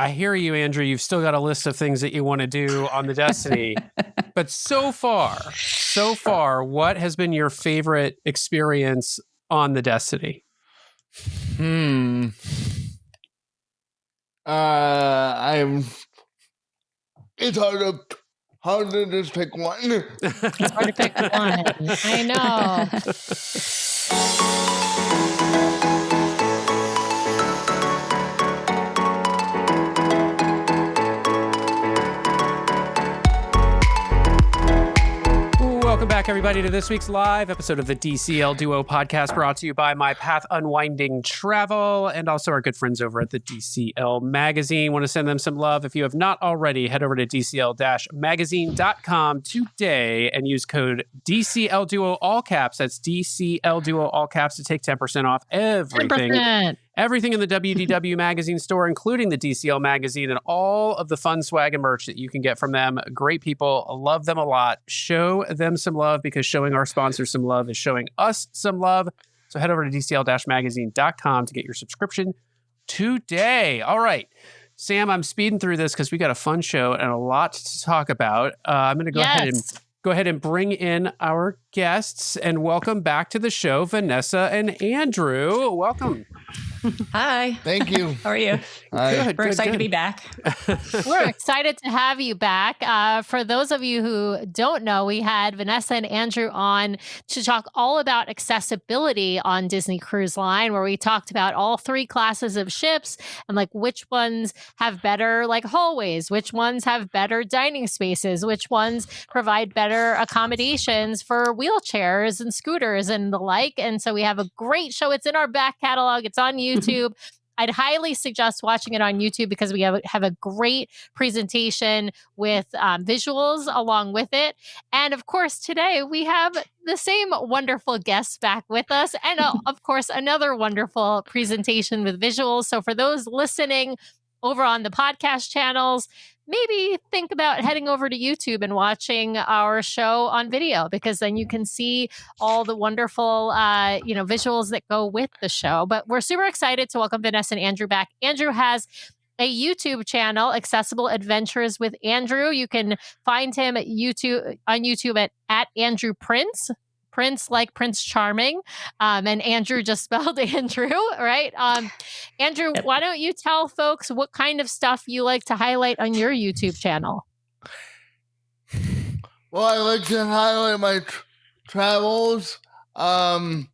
I hear you, Andrew. You've still got a list of things that you want to do on the Destiny. But so far, what has been your favorite experience on the Destiny? It's hard to just pick one. It's hard to pick one. I know. Welcome back, everybody, to this week's live episode of the DCL Duo podcast, brought to you by My Path Unwinding Travel and also our good friends over at the DCL Magazine. Want to send them some love. If you have not already, head over to DCL-magazine.com today and use code DCL Duo all caps. That's DCL Duo all caps to take 10% off everything. 10%. Everything in the WDW Magazine store, including the DCL Magazine and all of the fun swag and merch that you can get from them. Great people. Love them a lot. Show them some love, because showing our sponsors some love is showing us some love. So head over to DCL-magazine.com to get your subscription today. All right. Sam, I'm speeding through this because we got a fun show and a lot to talk about. I'm going to go ahead and bring in our guests and welcome back to the show, Vanessa and Andrew. Welcome. Hi. Thank you. How are you? Hi. We're excited to be back. We're excited to have you back. For those of you who don't know, we had Vanessa and Andrew on to talk all about accessibility on Disney Cruise Line, where we talked about all three classes of ships and like which ones have better like hallways, which ones have better dining spaces, which ones provide better accommodations for wheelchairs and scooters and the like. And so we have a great show. It's in our back catalog. It's on YouTube. I'd highly suggest watching it on YouTube because we have a great presentation with visuals along with it. And of course, today we have the same wonderful guests back with us. And of course, another wonderful presentation with visuals. So for those listening over on the podcast channels, maybe think about heading over to YouTube and watching our show on video, because then you can see all the wonderful, visuals that go with the show. But we're super excited to welcome Vanessa and Andrew back. Andrew has a YouTube channel, Accessible Adventures with Andrew. You can find him on YouTube at Andrew Prince. Prince like Prince Charming, and Andrew just spelled Andrew, right? Andrew, why don't you tell folks what kind of stuff you like to highlight on your YouTube channel? Well, I like to highlight my travels. Like,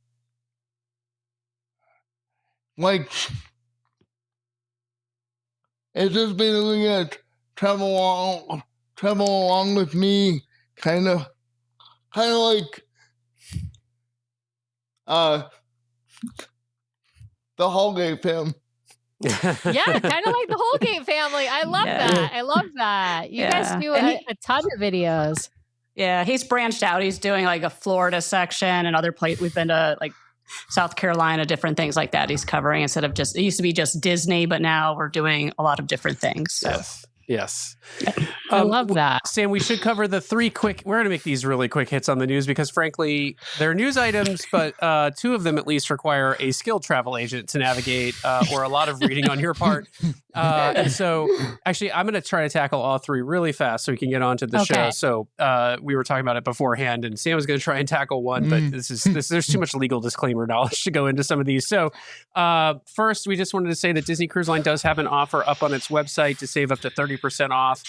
it's just basically a travel along with me, kind of like the Holgate film. Yeah, kind of like the Holgate family. I love that. I love that. You guys do a ton of videos. Yeah, he's branched out. He's doing like a Florida section and other places. We've been to like South Carolina, different things like that. He's covering instead of it used to be just Disney, but now we're doing a lot of different things. So. Yes. I love that. Sam, we should cover the three quick, we're going to make these really quick hits on the news because frankly, they're news items, but two of them at least require a skilled travel agent to navigate or a lot of reading on your part. And so actually, I'm going to try to tackle all three really fast so we can get on to the show. So we were talking about it beforehand and Sam was going to try and tackle one, but there's too much legal disclaimer knowledge to go into some of these. So first, we just wanted to say that Disney Cruise Line does have an offer up on its website to save up to 30% off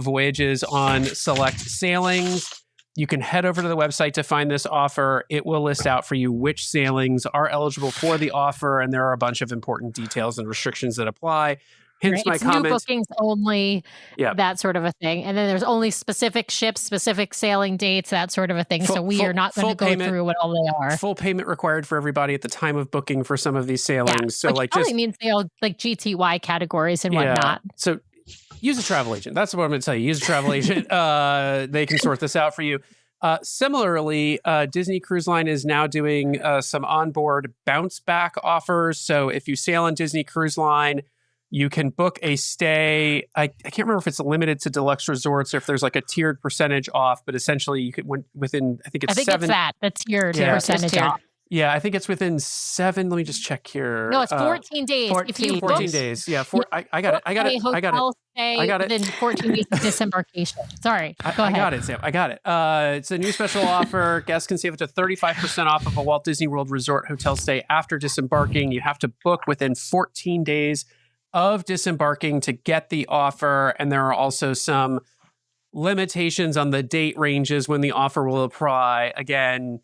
voyages on select sailings. You can head over to the website to find this offer. It will list out for you which sailings are eligible for the offer, and there are a bunch of important details and restrictions that apply. Hence my comment. New bookings only, that sort of a thing. And then there's only specific ships, specific sailing dates, that sort of a thing. So we are not going to go through what all they are. Full payment required for everybody at the time of booking for some of these sailings. Yeah, so which like probably means they all like GTY categories and whatnot. So use a travel agent. That's what I'm going to tell you. Use a travel agent. They can sort this out for you. Similarly, Disney Cruise Line is now doing some onboard bounce back offers. So if you sail on Disney Cruise Line, you can book a stay. I can't remember if it's limited to deluxe resorts or if there's like a tiered percentage off, but essentially you could within, I think it's it's that, the tiered percentage off. Yeah, I think it's within 7. Let me just check here. No, it's 14 days. If you 14 book days. Yeah, I got it. I got a it. I got it. hotel stay I got it. within 14 days of disembarkation. Sorry, go ahead. I got it, Sam. I got it. It's a new special offer. Guests can save up to 35% off of a Walt Disney World Resort hotel stay after disembarking. You have to book within 14 days of disembarking to get the offer. And there are also some limitations on the date ranges when the offer will apply. Again,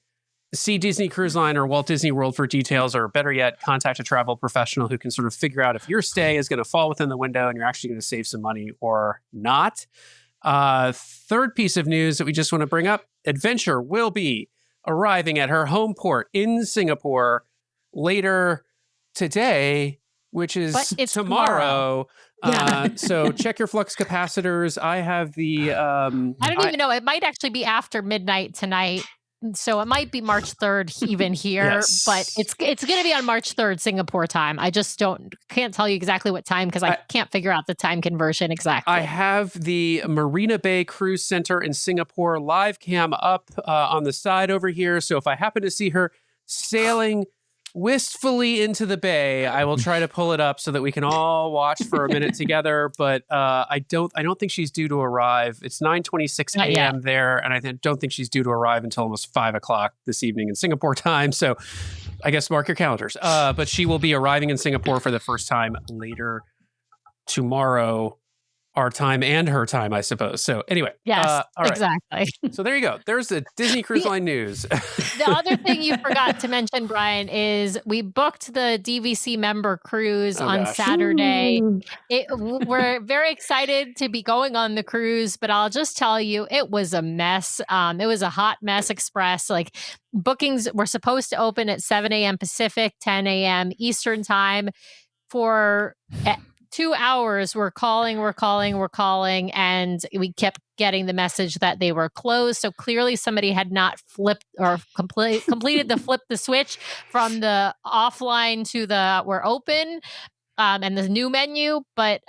see Disney Cruise Line or Walt Disney World for details, or better yet, contact a travel professional who can sort of figure out if your stay is going to fall within the window and you're actually going to save some money or not. Third piece of news that we just want to bring up, Adventure will be arriving at her home port in Singapore later today, which is tomorrow. So check your flux capacitors. I have the... I don't even know. It might actually be after midnight tonight. So it might be March 3rd even here, Yes. but it's going to be on March 3rd Singapore time. I just can't tell you exactly what time because I can't figure out the time conversion exactly. I have the Marina Bay Cruise Center in Singapore live cam up on the side over here. So if I happen to see her sailing wistfully into the bay, I will try to pull it up so that we can all watch for a minute together. But I don't think she's due to arrive. It's 9:26 a.m. there, and I don't think she's due to arrive until almost 5 o'clock this evening in Singapore time. So I guess mark your calendars. But she will be arriving in Singapore for the first time later tomorrow, our time and her time, I suppose. So anyway. Yes, all right. exactly. So there you go. There's the Disney Cruise Line news. The other thing you forgot to mention, Brian, is we booked the DVC member cruise on Saturday. We're very excited to be going on the cruise, but I'll just tell you, it was a mess. It was a hot mess express. Like, bookings were supposed to open at 7 a.m. Pacific, 10 a.m. Eastern time. For 2 hours, we're calling, and we kept getting the message that they were closed. So clearly somebody had not flipped or completed the flip the switch from the offline to the we're open and the new menu. But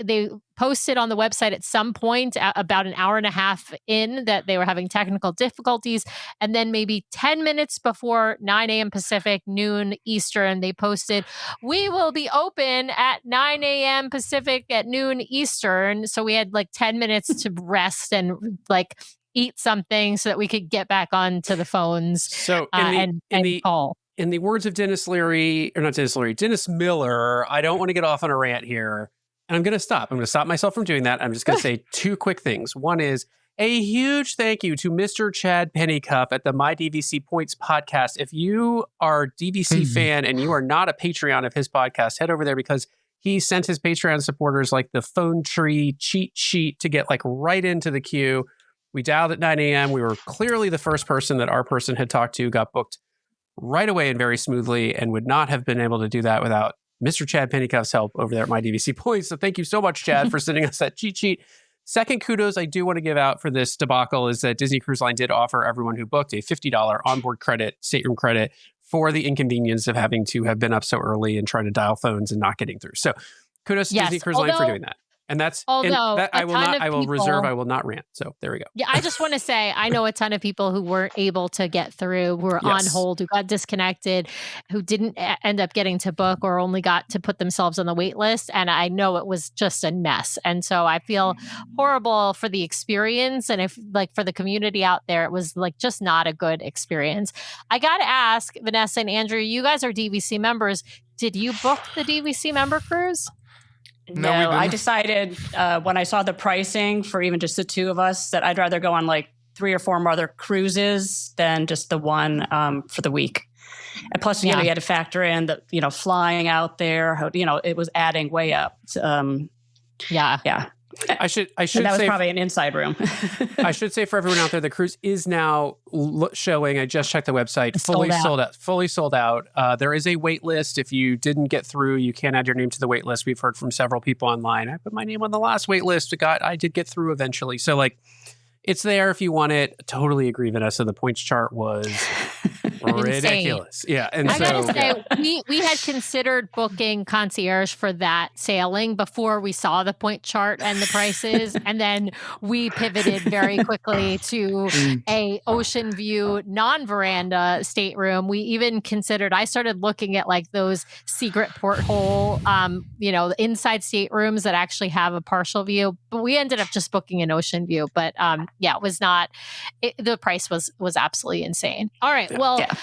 they posted on the website at some point about an hour and a half in that they were having technical difficulties. And then maybe 10 minutes before 9 a.m. Pacific, noon Eastern, they posted, we will be open at 9 a.m. Pacific at noon Eastern. So we had like 10 minutes to rest and like eat something so that we could get back onto the phones So and call. In the words of Dennis Miller, I don't want to get off on a rant here. And I'm going to stop. I'm going to stop myself from doing that. I'm just going to say 2 quick things. One is a huge thank you to Mr. Chad Pennycuff at the My DVC Points podcast. If you are a DVC fan and you are not a Patreon of his podcast, head over there because he sent his Patreon supporters like the phone tree cheat sheet to get like right into the queue. We dialed at 9 a.m. We were clearly the first person that our person had talked to, got booked right away and very smoothly, and would not have been able to do that without Mr. Chad Pennycuff's help over there at My DVC Points. So thank you so much, Chad, for sending us that cheat sheet. Second kudos I do want to give out for this debacle is that Disney Cruise Line did offer everyone who booked a $50 onboard credit, stateroom credit, for the inconvenience of having to have been up so early and trying to dial phones and not getting through. So kudos to Disney Cruise Line for doing that. And that's I will reserve. I will not rant. So there we go. Yeah, I just want to say I know a ton of people who weren't able to get through, who were on hold, who got disconnected, who didn't end up getting to book or only got to put themselves on the wait list. And I know it was just a mess. And so I feel horrible for the experience. And if like for the community out there, it was like just not a good experience. I got to ask Vanessa and Andrew, you guys are DVC members. Did you book the DVC member cruise? No, I decided when I saw the pricing for even just the two of us that I'd rather go on like 3 or 4 more other cruises than just the one for the week. And plus, you had to factor in the, flying out there, it was adding way up. I should that was say probably an inside room. I should say for everyone out there, the cruise is now showing. I just checked the website, fully sold out. There is a wait list. If you didn't get through, you can add your name to the wait list. We've heard from several people online. I put my name on the last wait list. I did get through eventually. So like, it's there if you want it. Totally agree, Vanessa. The points chart was ridiculous. Yeah. And I so, gotta say, we had considered booking concierge for that sailing before we saw the point chart and the prices, and then we pivoted very quickly to a ocean view, non-veranda stateroom. We even considered. I started looking at like those secret porthole, inside staterooms that actually have a partial view. But we ended up just booking an ocean view. But it was not. The price was absolutely insane. All right, well. Yeah.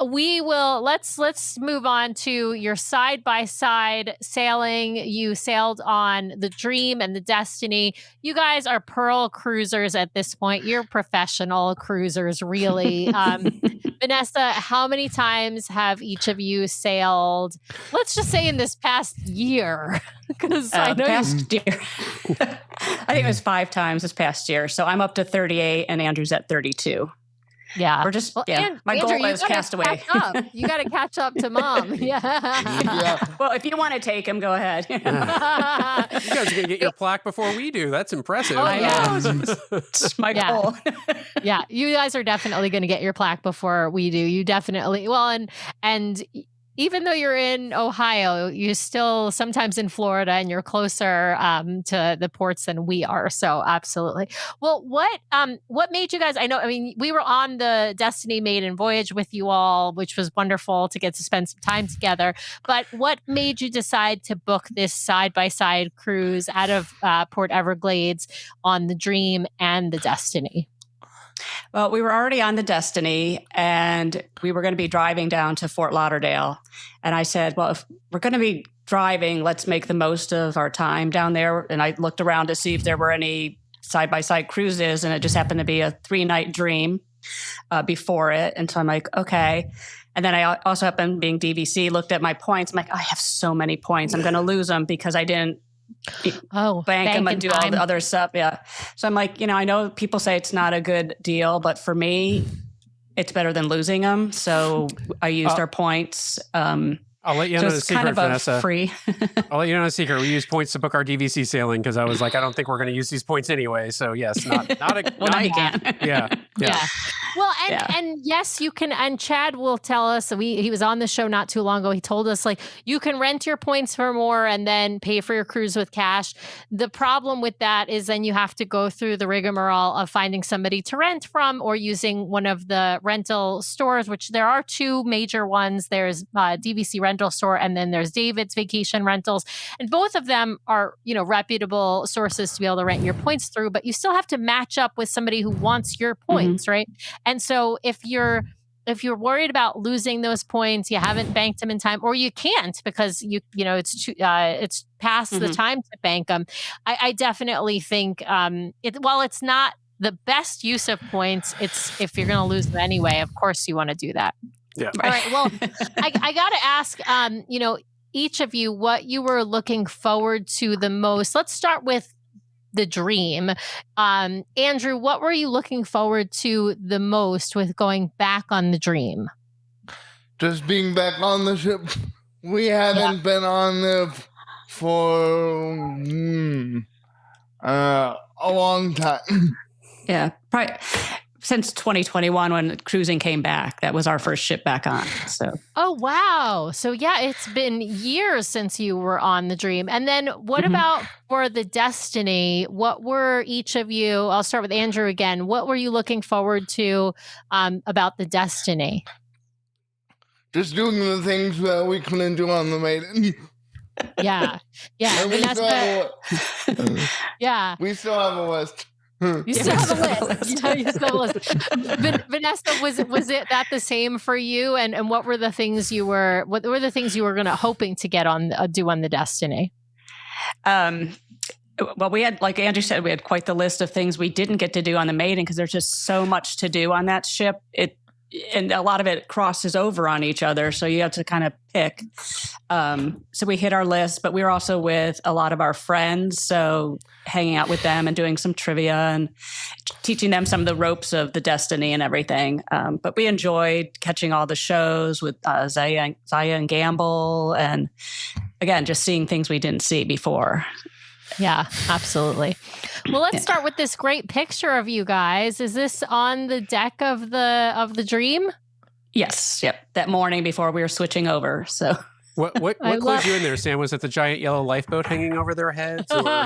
We will let's move on to your side-by-side sailing. You sailed on the Dream and the Destiny. You guys are pearl cruisers at this point. You're professional cruisers, really. Vanessa, how many times have each of you sailed? Let's just say in this past year, because I know past year. I think it was 5 times this past year. So I'm up to 38 and Andrew's at 32. Yeah. We're just, my Andrew, goal is Castaway. You got to catch up to Mom. Yeah. Well, if you want to take him, go ahead. you guys are going to get your plaque before we do. That's impressive. Oh, yeah. It's my goal. Yeah. You guys are definitely going to get your plaque before we do. You definitely, and even though you're in Ohio, you're still sometimes in Florida and you're closer to the ports than we are. So absolutely. Well, what made you guys, we were on the Destiny Maiden Voyage with you all, which was wonderful to get to spend some time together. But what made you decide to book this side-by-side cruise out of Port Everglades on the Dream and the Destiny? Well, we were already on the Destiny and we were going to be driving down to Fort Lauderdale. And I said, well, if we're going to be driving, let's make the most of our time down there. And I looked around to see if there were any side-by-side cruises, and it just happened to be a 3-night Dream before it. And so I'm like, okay. And then I also happened, being DVC, looked at my points. I'm like, I have so many points. I'm going to lose them because I didn't bank them and do all the other stuff. Yeah. So I'm like, I know people say it's not a good deal, but for me, it's better than losing them. So I used our points. I'll let you know the secret, kind of Vanessa. Free. I'll let you know the secret. We use points to book our DVC sailing because I was like, I don't think we're going to use these points anyway. So yes, not a. Well, now you can. Yeah. Well, and yes, you can. And Chad will tell us. He was on the show not too long ago. He told us you can rent your points for more and then pay for your cruise with cash. The problem with that is then you have to go through the rigmarole of finding somebody to rent from or using one of the rental stores, which there are 2 major ones. There's DVC Rental Store, and then there's David's Vacation Rentals, and both of them are reputable sources to be able to rent your points through. But you still have to match up with somebody who wants your points, right? And so if you're worried about losing those points, you haven't banked them in time, or you can't because it's past the time to bank them. I definitely think while it's not the best use of points, it's if you're going to lose them anyway, of course you want to do that. Yeah. All right. Well, I got to ask, each of you what you were looking forward to the most. Let's start with the Dream. Andrew, what were you looking forward to the most with going back on the Dream? Just being back on the ship. We haven't been on there for a long time. Yeah. Probably since 2021 when cruising came back. That was our first ship back on. So. Oh, wow. So yeah, it's been years since you were on the Dream. And then what about for the Destiny? What were each of you, I'll start with Andrew again. What were you looking forward to about the Destiny? Just doing the things that we couldn't do on the Maiden. Yeah. Yeah. And we still have a list. You still have a list. You still have a list. Vanessa, was it that the same for you? And what were the things you were hoping to get on do on the Destiny? Well, we had, like Andrew said, we had quite the list of things we didn't get to do on the Maiden because there's just so much to do on that ship. And a lot of it crosses over on each other, so you have to kind of pick. So we hit our list, but we were also with a lot of our friends, so hanging out with them and doing some trivia and teaching them some of the ropes of the Destiny and everything. But we enjoyed catching all the shows with Zaya Gamble, and again, just seeing things we didn't see before. Yeah, absolutely. Well, let's start with this great picture of you guys. Is this on the deck of the Dream? Yes. Yep. That morning before we were switching over. So What clued you in there, Sam? Was it the giant yellow lifeboat hanging over their heads? Or Well,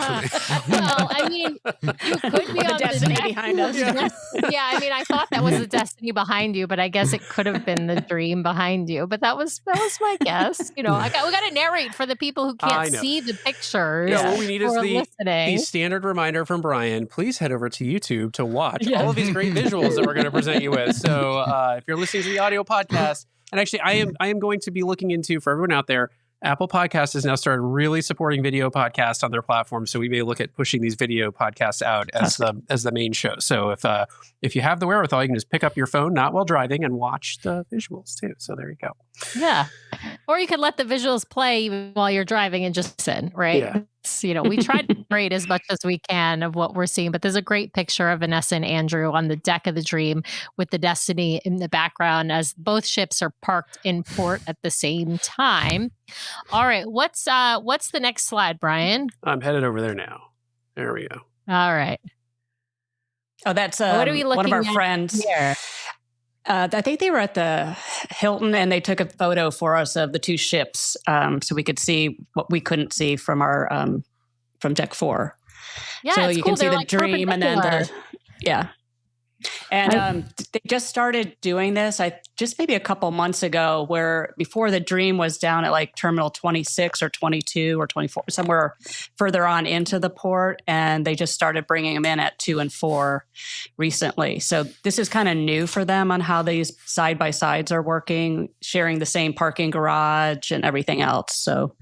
I mean, you could be the on destiny the behind us. Yeah, I mean, I thought that was the destiny behind you, but I guess it could have been the dream behind you. But that was my guess. We got to narrate for the people who I can't know. see the pictures. Yeah, what we need is or the listening. standard reminder from Brian. Please head over to YouTube to watch all of these great visuals that we're going to present you with. So if you're listening to the audio podcast, and actually I am going to be looking into, for everyone out there, Apple Podcasts has now started really supporting video podcasts on their platform, so we may look at pushing these video podcasts out as the main show. So if you have the wherewithal, you can just pick up your phone, not while driving, and watch the visuals too. So there you go. Yeah. Or you could let the visuals play even while you're driving and just listen, right? Yeah. We tried to create as much as we can of what we're seeing, but there's a great picture of Vanessa and Andrew on the deck of the Dream with the Destiny in the background as both ships are parked in port at the same time. All right. What's the next slide, Brian? I'm headed over there now. There we go. All right. Oh, that's What are we one of looking our at friends. here? I think they were at the Hilton and they took a photo for us of the two ships, so we could see what we couldn't see from our from deck 4. Yeah, so it's you cool. can see They're the like Dream and then perpendicular. and they just started doing this just maybe a couple months ago, where before the Dream was down at like terminal 26 or 22 or 24, somewhere further on into the port, and they just started bringing them in at 2 and 4 recently. So this is kind of new for them on how these side by sides are working, sharing the same parking garage and everything else. So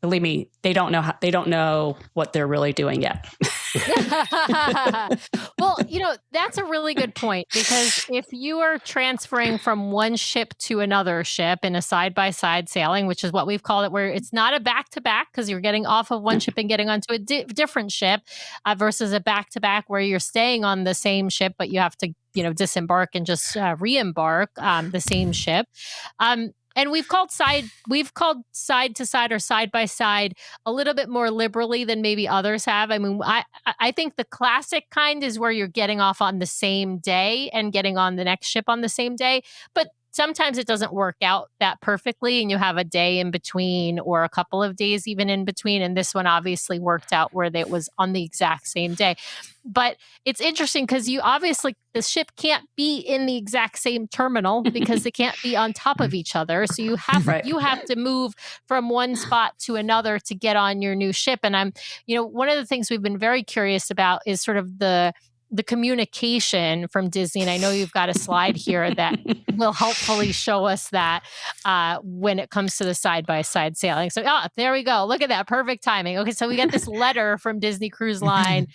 believe me, they don't know what they're really doing yet. Well, that's a really good point, because if you are transferring from one ship to another ship in a side-by-side sailing, which is what we've called it, where it's not a back-to-back because you're getting off of one ship and getting onto a different ship versus a back-to-back where you're staying on the same ship, but you have to, disembark and just re-embark the same ship. And we've called side to side or side by side a little bit more liberally than maybe others have. I mean, I think the classic kind is where you're getting off on the same day and getting on the next ship on the same day. But sometimes it doesn't work out that perfectly, and you have a day in between or a couple of days even in between. And this one obviously worked out where it was on the exact same day. But it's interesting because the ship can't be in the exact same terminal because they can't be on top of each other. So you have to move from one spot to another to get on your new ship. And one of the things we've been very curious about is sort of the communication from Disney. And I know you've got a slide here that will hopefully show us that when it comes to the side-by-side sailing. So there we go. Look at that. Perfect timing. Okay, so we got this letter from Disney Cruise Line.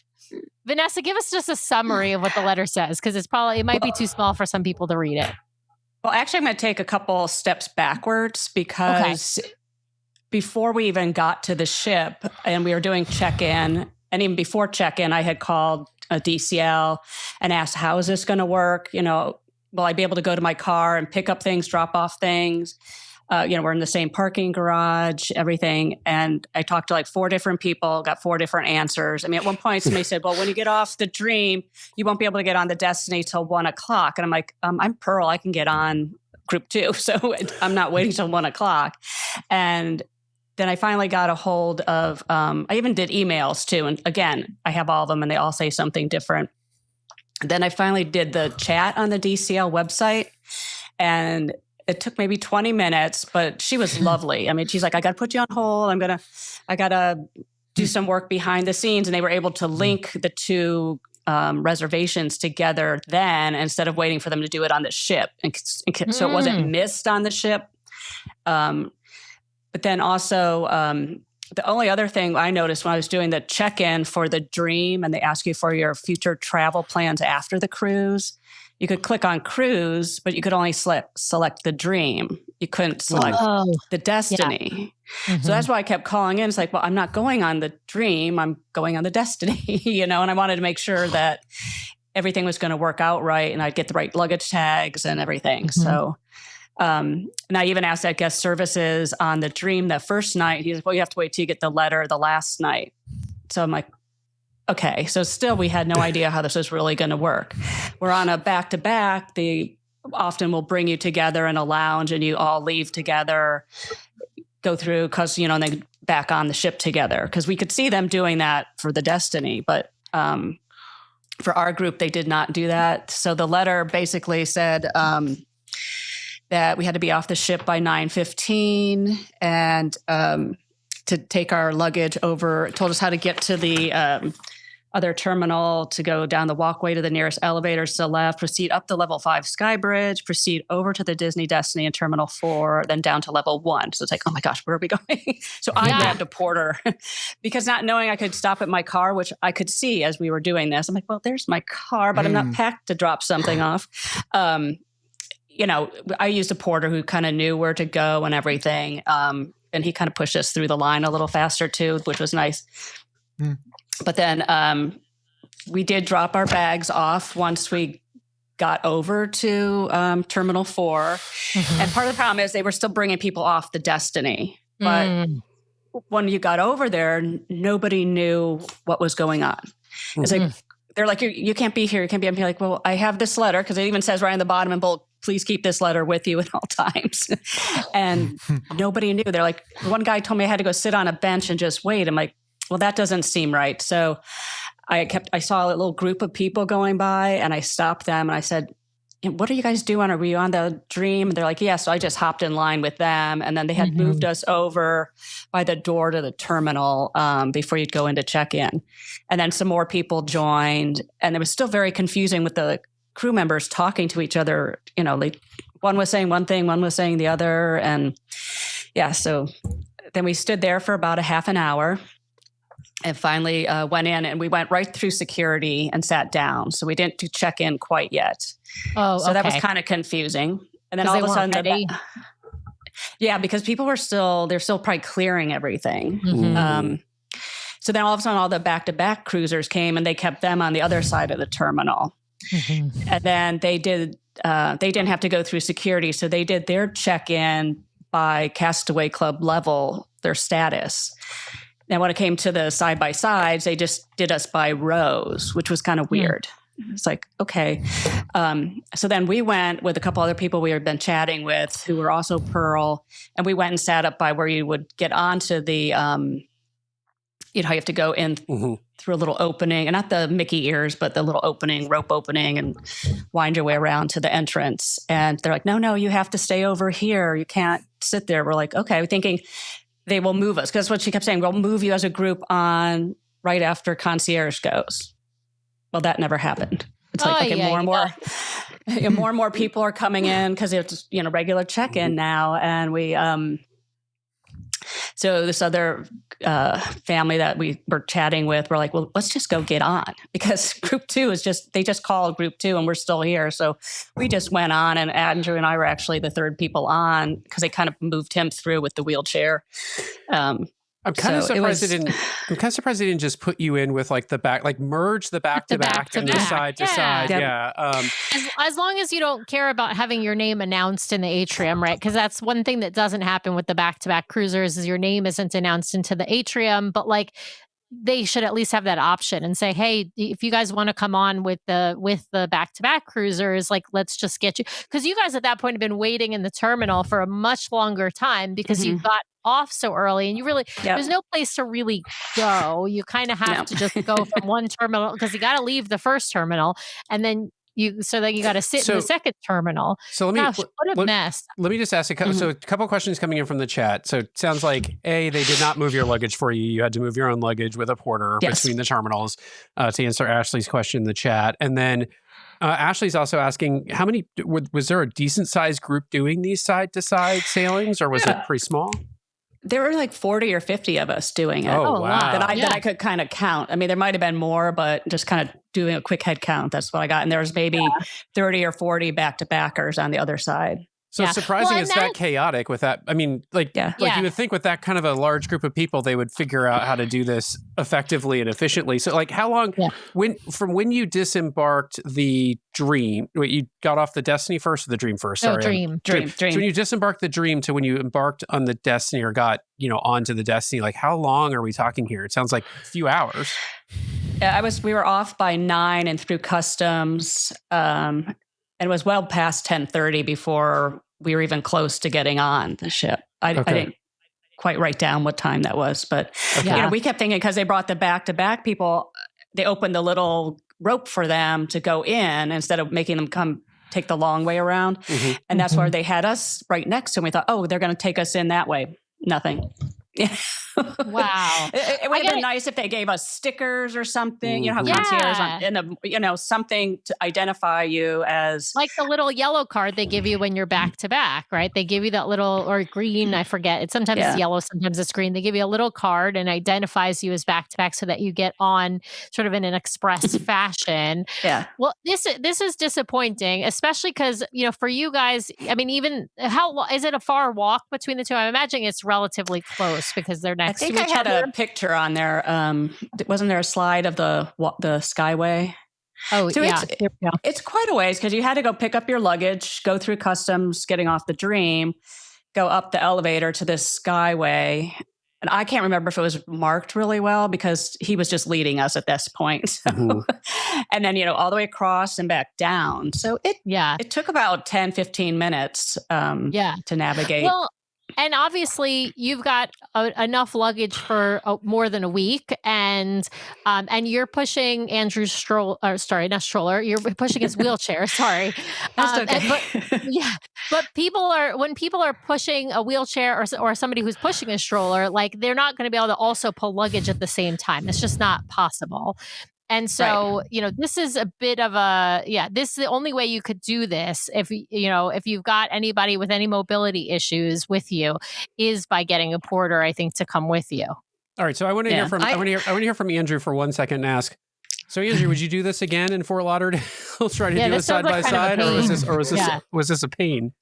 Vanessa, give us just a summary of what the letter says, because it might be too small for some people to read it. Well, actually, I'm going to take a couple steps backwards, because before we even got to the ship and we were doing check-in, and even before check-in, I had called a DCL and asked, how is this going to work? Will I be able to go to my car and pick up things, drop off things? We're in the same parking garage, everything. And I talked to like 4 different people, got 4 different answers. I mean, at one point somebody said, well, when you get off the Dream, you won't be able to get on the Destiny till 1:00. And I'm like, I'm Pearl, I can get on Group 2. So I'm not waiting till 1:00. And then I finally got a hold of, I even did emails too. And again, I have all of them and they all say something different. Then I finally did the chat on the DCL website, and it took maybe 20 minutes, but she was lovely. I mean, she's like, I got to put you on hold. I got to do some work behind the scenes. And they were able to link the 2 reservations together then, instead of waiting for them to do it on the ship. And so it wasn't missed on the ship. But then also, the only other thing I noticed when I was doing the check-in for the Dream, and they ask you for your future travel plans after the cruise, you could click on cruise, but you could only select the Dream. You couldn't select the Destiny. Yeah. Mm-hmm. So that's why I kept calling in. It's like, well, I'm not going on the Dream. I'm going on the Destiny, and I wanted to make sure that everything was going to work out right and I'd get the right luggage tags and everything. Mm-hmm. So, and I even asked that guest services on the Dream that first night. He's like, well, you have to wait till you get the letter the last night. So I'm like, okay. So still we had no idea how this was really going to work. We're on a back-to-back. often will bring you together in a lounge and you all leave together, go through, because, and then back on the ship together. Because we could see them doing that for the Destiny, but for our group, they did not do that. So the letter basically said that we had to be off the ship by 9:15 and to take our luggage over. It told us how to get to the other terminal, to go down the walkway to the nearest elevators to the left, proceed up the level 5 sky bridge, proceed over to the Disney Destiny in Terminal 4, then down to level 1. So it's like, oh my gosh, where are we going? So I grabbed a porter because not knowing I could stop at my car, which I could see as we were doing this. I'm like, well, there's my car, but I'm not packed to drop something off. I used a porter who kind of knew where to go and everything. And he kind of pushed us through the line a little faster too, which was nice. But then we did drop our bags off once we got over to Terminal 4. And part of the problem is they were still bringing people off the Destiny. But when you got over there, nobody knew what was going on. It's like, they're like, you can't be here. You can't be. I'm like, well, I have this letter, because it even says right on the bottom in bold, please keep this letter with you at all times. And nobody knew. They're like, one guy told me I had to go sit on a bench and just wait. I'm like, well, that doesn't seem right. So I saw a little group of people going by, and I stopped them and I said, what are you guys doing? Are we on the Dream? And they're like, yeah. So I just hopped in line with them. And then they had moved us over by the door to the terminal before you'd go in to check in. And then some more people joined. And it was still very confusing with the crew members talking to each other. Like one was saying one thing, one was saying the other. And so then we stood there for about a half an hour. And finally went in, and we went right through security and sat down. So we didn't do check-in quite yet. Oh, so that was kind of confusing. And then all of a sudden, because people were they're still probably clearing everything. So then all of a sudden, all the back-to-back cruisers came, and they kept them on the other side of the terminal. And then they didn't have to go through security. So they did their check-in by Castaway Club level, their status. Now, when it came to the side-by-sides, they just did us by rows, which was kind of weird. It's like, okay. So then we went with a couple other people we had been chatting with who were also Pearl, and we went and sat up by where you would get onto the, you have to go in through a little opening, and not the Mickey ears, but the little rope opening, and wind your way around to the entrance. And they're like, no, you have to stay over here. You can't sit there. We're like, okay, we're thinking they will move us, because that's what she kept saying. We'll move you as a group on right after concierge goes. Well, that never happened. It's like, more and more people are coming in, because it's regular check-in now, and we so this other family that we were chatting with, we're like, well, let's just go get on, because group 2 they just called group 2 and we're still here. So we just went on, and Andrew and I were actually the third people on, because they kind of moved him through with the wheelchair. I'm kind of surprised they didn't just put you in with like the back, like merge the back to back and the side to side. Yeah. As long as you don't care about having your name announced in the atrium, right? Because that's one thing that doesn't happen with the back-to-back cruisers, is your name isn't announced into the atrium. But like, they should at least have that option and say, hey, if you guys want to come on with the back-to-back cruisers, like, let's just get you. Because you guys at that point have been waiting in the terminal for a much longer time, because you got off so early, and you really there's no place to really go. You kind of have to just go from one terminal, because you got to leave the first terminal, and then you got to sit in the second terminal. So what a mess. Let me just ask a couple of questions coming in from the chat. So it sounds like they did not move your luggage for you. You had to move your own luggage with a porter between the terminals, to answer Ashley's question in the chat. And then Ashley's also asking, how many was there a decent sized group doing these side to side sailings, or was it pretty small? There were like 40 or 50 of us doing it. Oh, wow. That I could kind of count. I mean, there might have been more, but just kind of doing a quick head count. That's what I got. And there was maybe 30 or 40 back-to-backers on the other side. So it's surprising it's that chaotic with that. I mean, you would think with that kind of a large group of people, they would figure out how to do this effectively and efficiently. So like, how long, when you disembarked the Dream, you got off the Destiny first or the Dream first? Sorry. Dream. So when you disembarked the Dream to when you embarked on the Destiny, or got, onto the Destiny, like how long are we talking here? It sounds like a few hours. Yeah, we were off by 9 and through customs. And it was well past 10:30 before we were even close to getting on the ship. I didn't quite write down what time that was, but we kept thinking, because they brought the back-to-back people, they opened the little rope for them to go in instead of making them come take the long way around. And that's where they had us right next to them. We thought, oh, they're going to take us in that way. Nothing. Wow. It would have been nice if they gave us stickers or something, how concierge something to identify you as, like the little yellow card they give you when you're back to back, right? They give you that little, or green, I forget. It's sometimes it's yellow, sometimes it's green. They give you a little card and identifies you as back to back so that you get on sort of in an express fashion. Yeah. Well, this is disappointing, especially because, for you guys, I mean, even is it a far walk between the two? I'm imagining it's relatively close because they're next to each other. I think I had a picture on there. Wasn't there a slide of the Skyway? Oh, so yeah. It's quite a ways because you had to go pick up your luggage, go through customs, getting off the Dream, go up the elevator to this Skyway. And I can't remember if it was marked really well because he was just leading us at this point. So, and then, all the way across and back down. So it took about 10, 15 minutes to navigate. Well, and obviously you've got enough luggage for more than a week, and you're pushing Andrew's not stroller. You're pushing his wheelchair. Sorry, that's okay. But when people are pushing a wheelchair or somebody who's pushing a stroller, like they're not going to be able to also pull luggage at the same time. It's just not possible. And so, this is a bit of this is the only way you could do this if you've got anybody with any mobility issues with you is by getting a porter, I think, to come with you. All right. So I want to hear from, I want to hear from Andrew for 1 second and ask, so Andrew, would you do this again in Fort Lauderdale? Try to do it side by side, or was this a pain?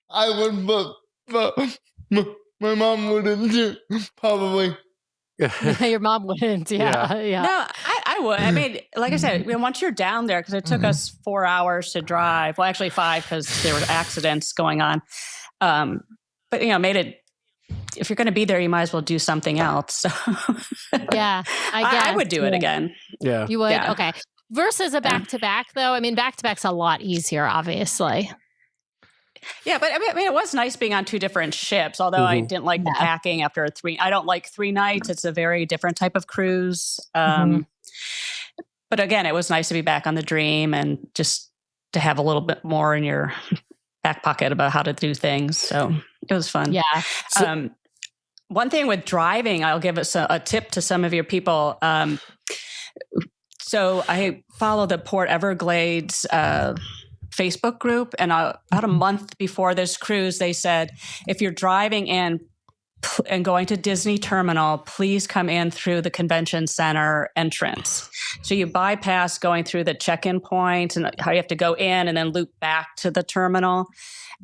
I would, but my mom wouldn't probably. Your mom wouldn't. Yeah. No, I would. I mean, like I said, once you're down there, because it took us 4 hours to drive. Well, actually 5 because there were accidents going on. But made it. If you're going to be there, you might as well do something else. So yeah, I guess I would do it again. Yeah, you would. Yeah. Okay. Versus a back to back, though. I mean, back to back's a lot easier, obviously. Yeah, but I mean, it was nice being on 2 different ships, although I didn't like the packing after 3. I don't like 3 nights. It's a very different type of cruise. But again, it was nice to be back on the Dream and just to have a little bit more in your back pocket about how to do things. So it was fun. Yeah. One thing with driving, I'll give us a tip to some of your people. So I follow the Port Everglades Facebook group, and about a month before this cruise, they said, if you're driving in and going to Disney Terminal, please come in through the convention center entrance. So you bypass going through the check-in point and how you have to go in and then loop back to the terminal.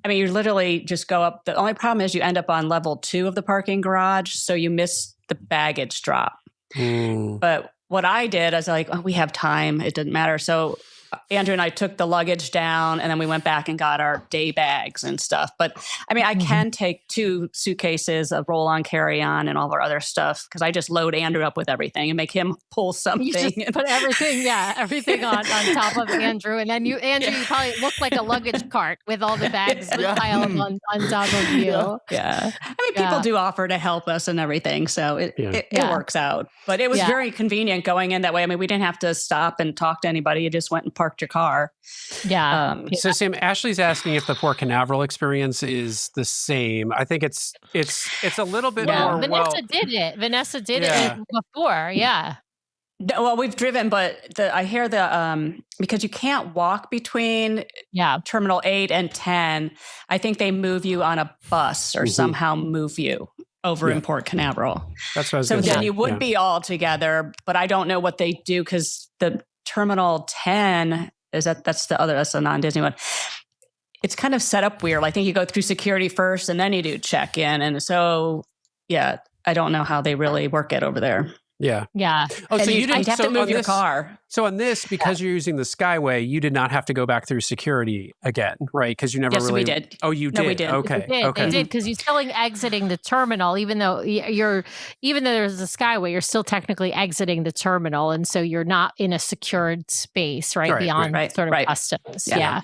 I mean, you literally just go up. The only problem is you end up on level 2 of the parking garage, so you miss the baggage drop. But what I did, I was like, we have time. It didn't matter. So Andrew and I took the luggage down, and then we went back and got our day bags and stuff. But I mean, I can take 2 suitcases, a roll-on, carry-on, and all of our other stuff, because I just load Andrew up with everything and make him pull something. You just put everything on top of Andrew, and then you probably look like a luggage cart with all the bags piled on top of you. Yeah, I mean, people do offer to help us and everything, so it works out. But it was very convenient going in that way. I mean, we didn't have to stop and talk to anybody. You just went and parked your car. Yeah. So Sam, Ashley's asking if the Port Canaveral experience is the same. I think it's a little bit more. Vanessa did it before. Yeah. Well, we've driven, but I hear because you can't walk between Terminal 8 and 10, I think they move you on a bus or somehow move you over in Port Canaveral. That's what I was going to say. So then you would be all together, but I don't know what they do because the Terminal 10 that's a non-Disney one. It's kind of set up weird. I think you go through security first and then you do check-in. And so, I don't know how they really work it over there. Yeah. Yeah. Oh, so And you you'd didn't have to so move on your this, car. So on this, because you're using the Skyway, you did not have to go back through security again, right? Because you never Yes, really. we did. Oh, you No, did. we did. Okay. They Okay. did because you're still exiting the terminal, even though there's a Skyway, you're still technically exiting the terminal, and so you're not in a secured space, right? Right, Beyond right, sort of right. customs. Yeah.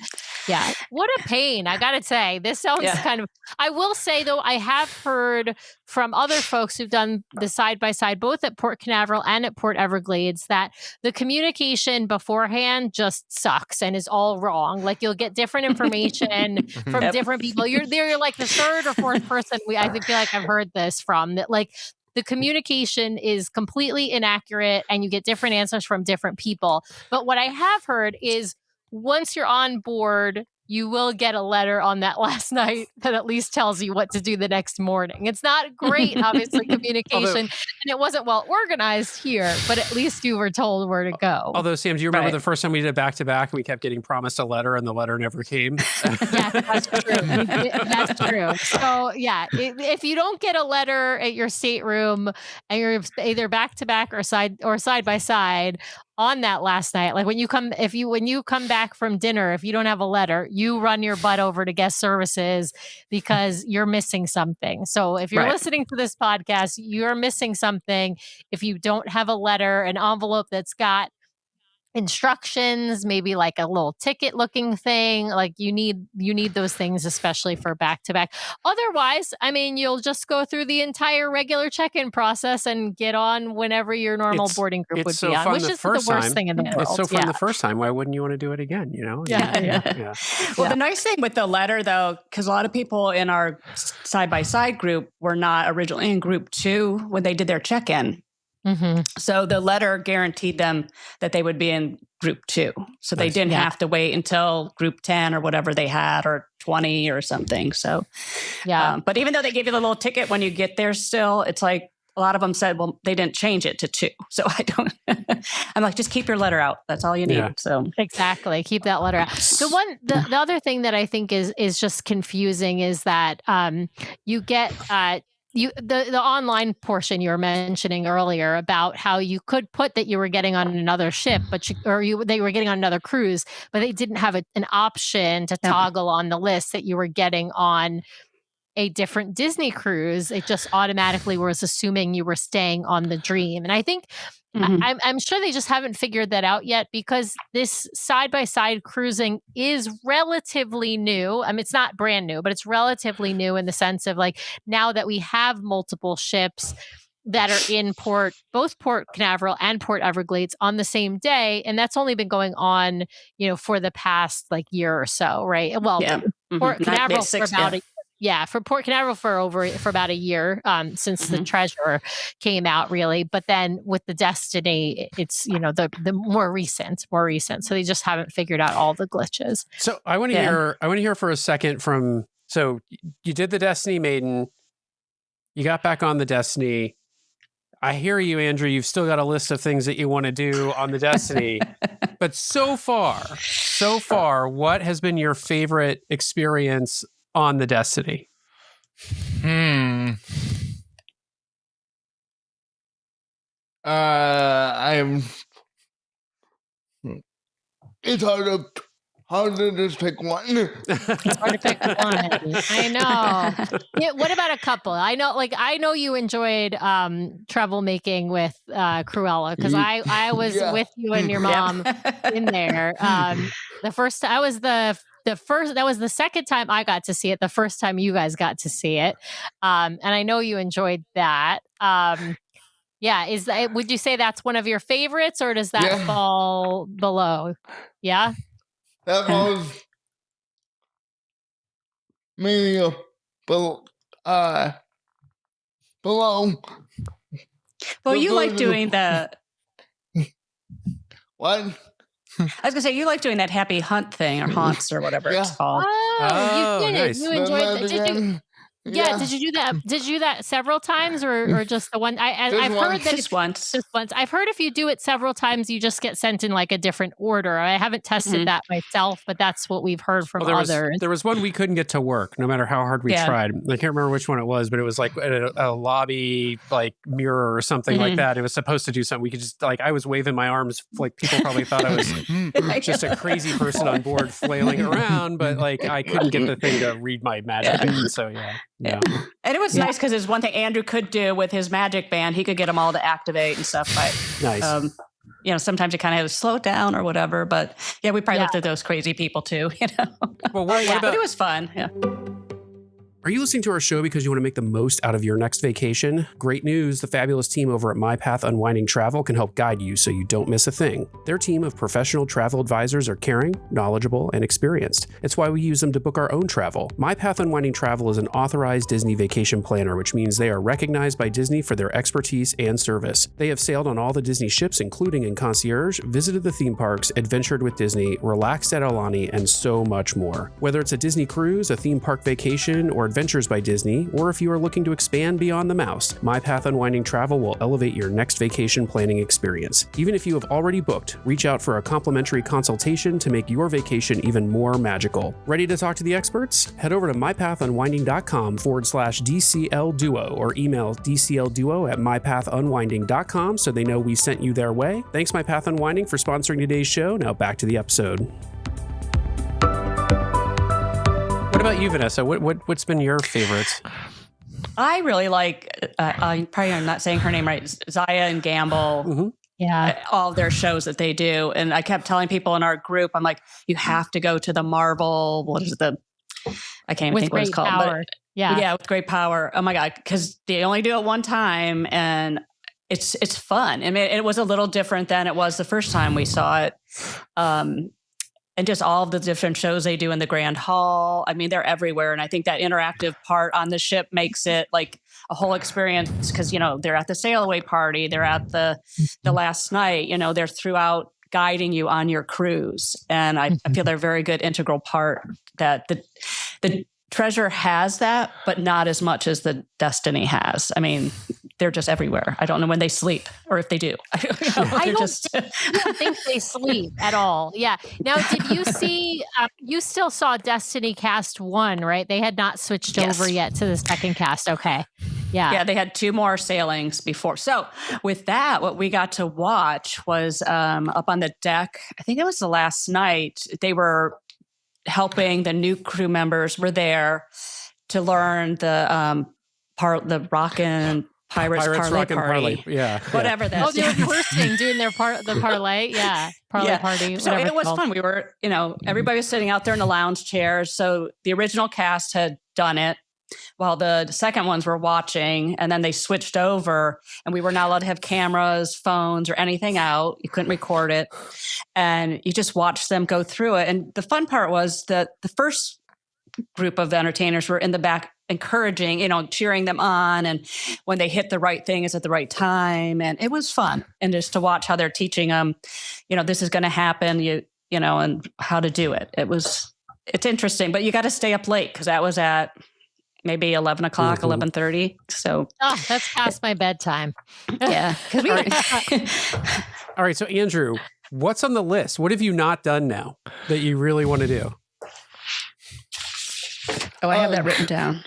Yeah. What a pain! I gotta say, this sounds Yeah. kind of. I will say though, I have heard from other folks who've done the side by side, both at Port Canaveral and at Port Everglades, that the communication beforehand just sucks and is all wrong. Like you'll get different information from Yep. different people. You're like the third or fourth person I feel like I've heard this from, that like the communication is completely inaccurate and you get different answers from different people. But what I have heard is once you're on board, you will get a letter on that last night that at least tells you what to do the next morning. It's not great, obviously, communication, and it wasn't well organized here, but at least you were told where to go. Although, Sam, do you remember Right. the first time we did back to back and we kept getting promised a letter and the letter never came? Yeah, that's true. That's true. So, yeah, if you don't get a letter at your stateroom and you're either back to back or side by side on that last night, like when you come back from dinner, if you don't have a letter, you run your butt over to guest services because you're missing something. So, if you're Right. listening to this podcast, you're missing something. If you don't have a letter, an envelope that's got instructions, maybe like a little ticket looking thing, like you need those things, especially for back to back. Otherwise, I mean, you'll just go through the entire regular check-in process and get on whenever your normal boarding group would so be on, fun which the is the first worst time. thing in the world. It's so fun the first time. Why wouldn't you want to do it again? You know? Yeah. Well, the nice thing with the letter, though, because a lot of people in our side-by-side group were not originally in group 2 when they did their check-in. Mm-hmm. So the letter guaranteed them that they would be in group 2. So they Nice. didn't have to wait until group 10 or whatever they had, or 20 or something. So, Yeah. but even though they give you the little ticket when you get there still, it's like a lot of them said, well, they didn't change it to 2. So I don't, I'm like, just keep your letter out. That's all you need. Yeah. So Exactly. Keep that letter out. The other thing that I think is just confusing is that you get the online portion you were mentioning earlier about how you could put that you were getting on another ship, but they were getting on another cruise, but they didn't have an option to toggle on the list that you were getting on a different Disney cruise. It just automatically was assuming you were staying on the Dream. And I think I'm sure they just haven't figured that out yet, because this side-by-side cruising is relatively new. I mean, it's not brand new, but it's relatively new in the sense of like now that we have multiple ships that are in both Port Canaveral and Port Everglades on the same day. And that's only been going on, for the past like year or so, right? Well, Port Canaveral for about for Port Canaveral for about a year since the Treasure came out, really. But then with the Destiny, it's the more recent. So they just haven't figured out all the glitches. So I want to hear for a second from. So you did the Destiny Maiden, you got back on the Destiny. I hear you, Andrew. You've still got a list of things that you want to do on the Destiny. But so far, what has been your favorite experience on the Destiny? It's hard to just pick one. It's hard to pick one. I know. Yeah, what about a couple? I know you enjoyed troublemaking with Cruella, because I was with you and your mom in there. That was the second time I got to see it. The first time you guys got to see it, and I know you enjoyed that. Would you say that's one of your favorites, or does that fall below? Yeah. That was maybe below. Well, you like doing the. What? I was gonna say you like doing that happy hunt thing, or haunts, or whatever it's called. Oh, you did. nice. You enjoyed it. Yeah. Did you do that? Did you do that several times or just the one? I've heard that just once. Just once. I've heard if you do it several times, you just get sent in like a different order. I haven't tested that myself, but that's what we've heard from others. There was one we couldn't get to work, no matter how hard we tried. I can't remember which one it was, but it was like a lobby like mirror or something like that. It was supposed to do something. We could just like I was waving my arms, like people probably thought I was just a crazy person on board flailing around, but like I couldn't get the thing to read my magic band. So yeah. And it was nice because there's one thing Andrew could do with his magic band. He could get them all to activate and stuff. But, nice. Sometimes you kind of have to slow it down or whatever. But yeah, we probably looked at those crazy people too. Well, what about, but it was fun. Yeah. Are you listening to our show because you want to make the most out of your next vacation? Great news, the fabulous team over at My Path Unwinding Travel can help guide you so you don't miss a thing. Their team of professional travel advisors are caring, knowledgeable, and experienced. It's why we use them to book our own travel. My Path Unwinding Travel is an authorized Disney vacation planner, which means they are recognized by Disney for their expertise and service. They have sailed on all the Disney ships, including in concierge, visited the theme parks, adventured with Disney, relaxed at Aulani, and so much more. Whether it's a Disney cruise, a theme park vacation, or Adventures by Disney, or if you are looking to expand beyond the mouse, My Path Unwinding Travel will elevate your next vacation planning experience. Even if you have already booked, reach out for a complimentary consultation to make your vacation even more magical. Ready to talk to the experts? Head over to mypathunwinding.com/DCL Duo or email dclduo@mypathunwinding.com so they know we sent you their way. Thanks, My Path Unwinding, for sponsoring today's show. Now back to the episode. What about you, Vanessa? What's been your favorites? I really like, I'm not saying her name right, Zaya and Gamble. Mm-hmm. Yeah. All of their shows that they do. And I kept telling people in our group, I'm like, you have to go to the Marvel, I can't even think what it's called. Power. But yeah, with great power. Oh my God. Because they only do it one time and it's fun. I mean, it was a little different than it was the first time we saw it. And just all of the different shows they do in the Grand Hall. I mean, they're everywhere. And I think that interactive part on the ship makes it like a whole experience because, they're at the sail away party. They're at the last night, they're throughout guiding you on your cruise. And I feel they're a very good integral part that the Treasure has that, but not as much as the Destiny has. I mean, they're just everywhere. I don't know when they sleep or if they do. I don't think they sleep at all. Yeah. Now, did you see, you still saw Destiny Cast 1, right? They had not switched over yet to the second cast. Okay. Yeah. Yeah. They had 2 more sailings before. So with that, what we got to watch was up on the deck. I think it was the last night. They were helping the new crew members were there to learn the Rockin' Pirates Parlay Party. Yeah. Whatever that is. Oh, they were rehearsing, doing the parlay. Yeah. Parlay party. So it was fun. We were, everybody was sitting out there in the lounge chairs. So the original cast had done it while the second ones were watching, and then they switched over and we were not allowed to have cameras, phones, or anything out. You couldn't record it. And you just watched them go through it. And the fun part was that the first group of entertainers were in the back encouraging, cheering them on. And when they hit the right thing is at the right time. And it was fun. And just to watch how they're teaching them, this is going to happen, and how to do it. It's interesting, but you got to stay up late because that was at maybe 11 o'clock, 11:30. So that's past my bedtime. Yeah. All right. So Andrew, what's on the list? What have you not done now that you really want to do? Oh, I have that written down.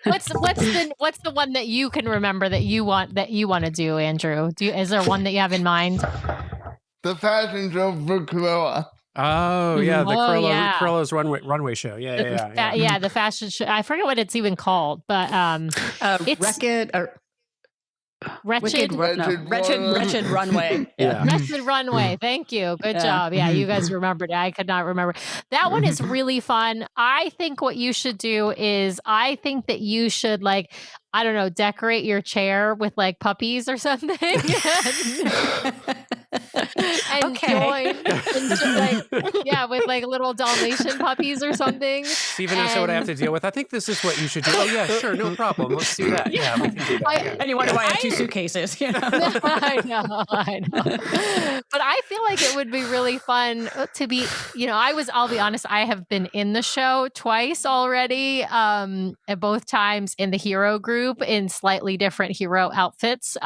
What's the one that you can remember that you want to do, Andrew? Is there one that you have in mind? The fashion show for Cruella. Oh yeah, the Cruella's runway show. Yeah, the fashion show. I forget what it's even called, but it's Wretched Runway. Yeah. Wretched Runway. Thank you. Good job. Yeah, you guys remembered. I could not remember. That one is really fun. I think what you should do is that you should decorate your chair with like puppies or something. and Okay. join. And just like, yeah, with like little Dalmatian puppies or something. See, Vanessa, what I have to deal with. I think this is what you should do. Oh, yeah, sure. No problem. Let's do that. Yeah, we can do that. Yeah. And you wonder why I have 2 suitcases. You know? I know. But I feel like it would be really fun to be, I'll be honest, I have been in the show twice already, at both times in the hero group in slightly different hero outfits.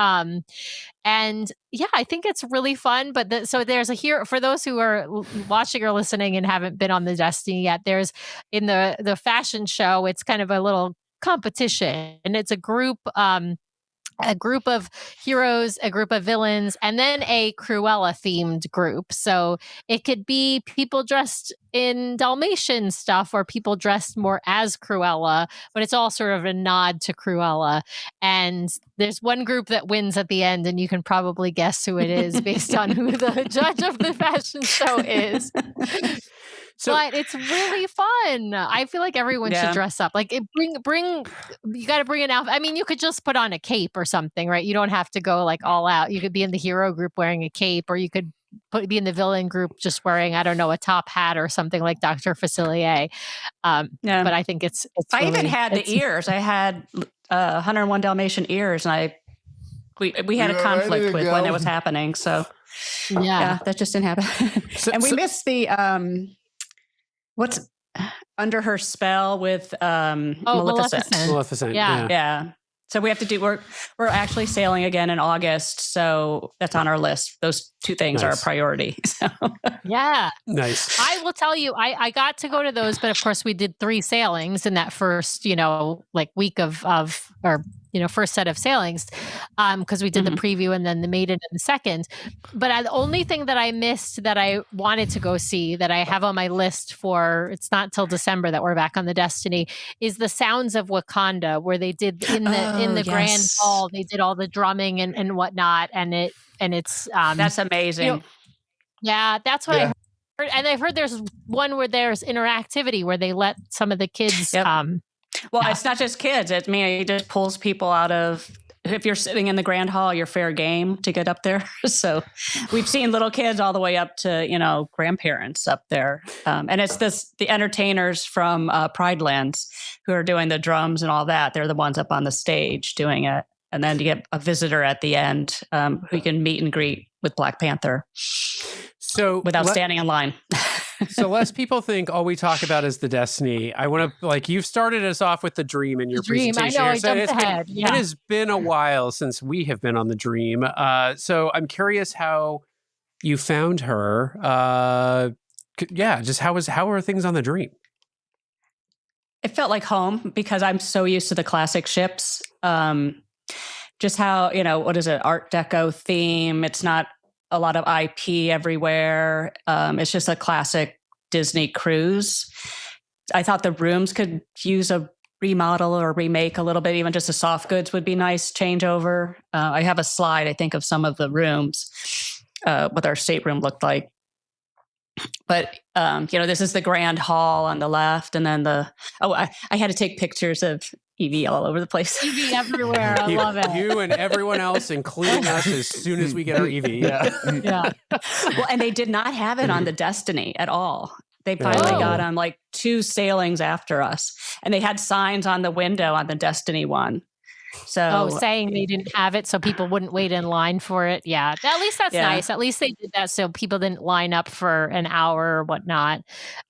And yeah, I think it's really fun. But so there's a hero for those who are watching or listening and haven't been on the Destiny yet. There's in the fashion show, it's kind of a little competition, and it's a group of heroes, a group of villains, and then a Cruella themed group. So it could be people dressed in Dalmatian stuff or people dressed more as Cruella, but it's all sort of a nod to Cruella. And there's one group that wins at the end, and you can probably guess who it is based on who the judge of the fashion show is. But it's really fun. I feel like everyone should dress up. Like bring you got to bring an outfit. I mean, you could just put on a cape or something, right? You don't have to go like all out. You could be in the hero group wearing a cape, or you could be in the villain group just wearing, I don't know, a top hat or something like Dr. Facilier. But I think it's I even had the ears. I had 101 Dalmatian ears, and we had a conflict with when it was happening. So yeah, that just didn't happen. And we missed the what's Under Her Spell with Maleficent. Maleficent. Yeah. So we have to do. We're actually sailing again in August, so that's on our list. Those 2 things are a priority. So. Yeah, nice. I will tell you, I got to go to those, but of course we did 3 sailings in that first, like week of or first set of sailings, because we did the preview and then the maiden in the second. But the only thing that I missed that I wanted to go see that I have on my list for, it's not till December that we're back on the Destiny, is the Sounds of Wakanda, where they did in the grand hall, they did all the drumming and whatnot, and it's that's amazing. Yeah, that's what I heard. And I've heard there's one where there's interactivity where they let some of the kids. Well, it's not just kids. It just pulls people out of. If you're sitting in the grand hall, you're fair game to get up there. So we've seen little kids all the way up to grandparents up there, and it's the entertainers from Pride Lands who are doing the drums and all that. They're the ones up on the stage doing it, and then you get a visitor at the end who you can meet and greet with Black Panther. So without standing in line. So less people think all we talk about is the Destiny. I want to you've started us off with the Dream in your presentation. I know, I jumped ahead. It has been a while since we have been on the Dream. So I'm curious how you found her. Just how are things on the Dream? It felt like home because I'm so used to the classic ships. Just how, what is it? Art Deco theme. It's not a lot of IP everywhere. It's just a classic Disney cruise. I thought the rooms could use a remodel or remake a little bit. Even just the soft goods would be nice changeover. I have a slide, I think, of some of the rooms, what our stateroom looked like. But, this is the grand hall on the left. And then I had to take pictures of Evie all over the place. Evie everywhere. I love it. You and everyone else, including us, as soon as we get our Evie. Yeah. Yeah. Well, and they did not have it on the Destiny at all. They finally got on 2 sailings after us. And they had signs on the window on the Destiny one. So saying they didn't have it so people wouldn't wait in line for it. Yeah. At least that's nice. At least they did that so people didn't line up for an hour or whatnot.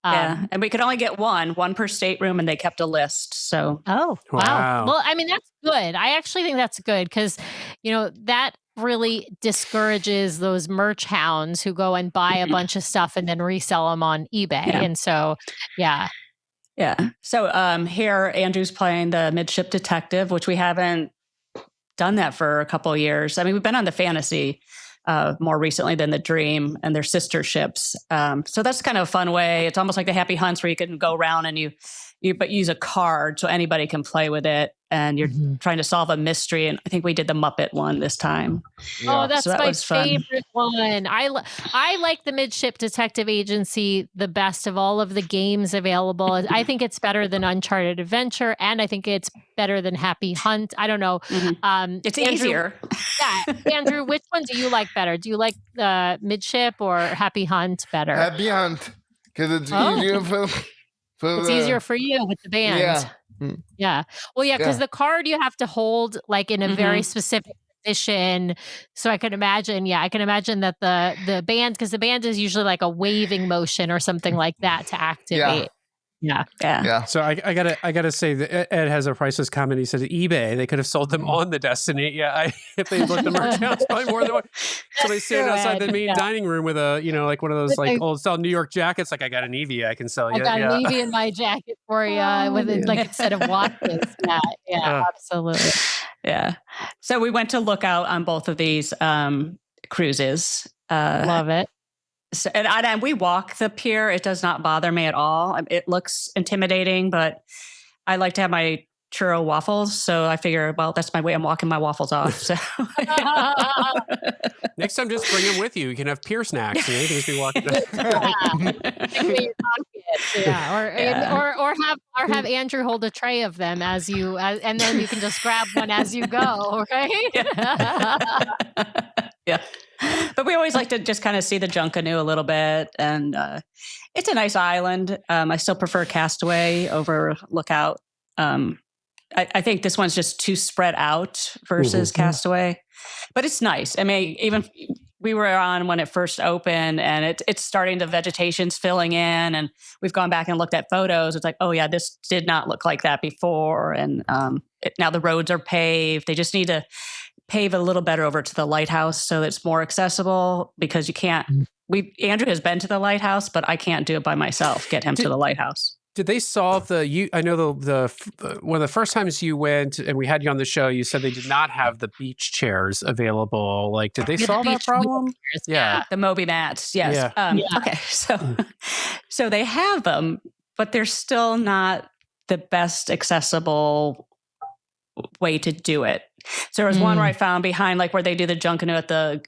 And we could only get one per stateroom, and they kept a list. So wow. Well, I mean, that's good. I actually think that's good because, that really discourages those merch hounds who go and buy a bunch of stuff and then resell them on eBay. Yeah. And so, yeah. Yeah. So here, Andrew's playing the midship detective, which we haven't done that for a couple of years. I mean, we've been on the fantasy more recently than the Dream and their sister ships. So that's kind of a fun way. It's almost like the Happy Hunts where you can go around and you but use a card so anybody can play with it. And you're trying to solve a mystery. And I think we did the Muppet one this time. Oh, that's So that my was fun. favorite one. I like the Midship Detective Agency the best of all of the games available. I think it's better than Uncharted Adventure, and I think it's better than Happy Hunt. I don't know. It's Andrew, easier. Yeah, Andrew, which one do you like better? Do you like the Midship or Happy Hunt better? Happy Hunt, because it's easier for It's easier for you with the band. Yeah. Yeah. Well, yeah, because the card you have to hold like in a very specific position. So I can imagine that the band, because the band is usually like a waving motion or something like that to activate. Yeah. So I gotta say that Ed has a priceless comment. He said eBay, they could have sold them on the Destiny. Yeah, if they looked the merch down, it's probably more than one. Somebody standing outside the main dining room with a, like one of those like old style New York jackets. Like, I got an Eevee I can sell you. I got an Eevee in my jacket for you with it, like instead of watches. Yeah, absolutely. Yeah. So we went to Lookout on both of these cruises. Love it. So, and we walk the pier. It does not bother me at all. It looks intimidating, but I like to have my churro waffles. So I figure, well, that's my way. I'm walking my waffles off. So next time, just bring them with you. You can have pier snacks. You can just be walking. Or have Andrew hold a tray of them and then you can just grab one as you go, right? Yeah. But we always like to just kind of see the Junkanoo a little bit. And it's a nice island. I still prefer Castaway over Lookout. I think this one's just too spread out versus Castaway. But it's nice. I mean, even we were on when it first opened, and it's starting, the vegetation's filling in. And we've gone back and looked at photos. It's like, oh, yeah, this did not look like that before. And now the roads are paved. They just need to pave a little better over to the lighthouse so it's more accessible, because you can't. Andrew has been to the lighthouse, but I can't do it by myself. Get him to the lighthouse. Did they solve I know the one of the first times you went and we had you on the show, you said they did not have the beach chairs available. Like, did they solve that problem? Yeah, the Moby mats. Yes. Okay. So they have them, but they're still not the best accessible way to do it. So there was one where I found behind, like where they do the Junkanoo at the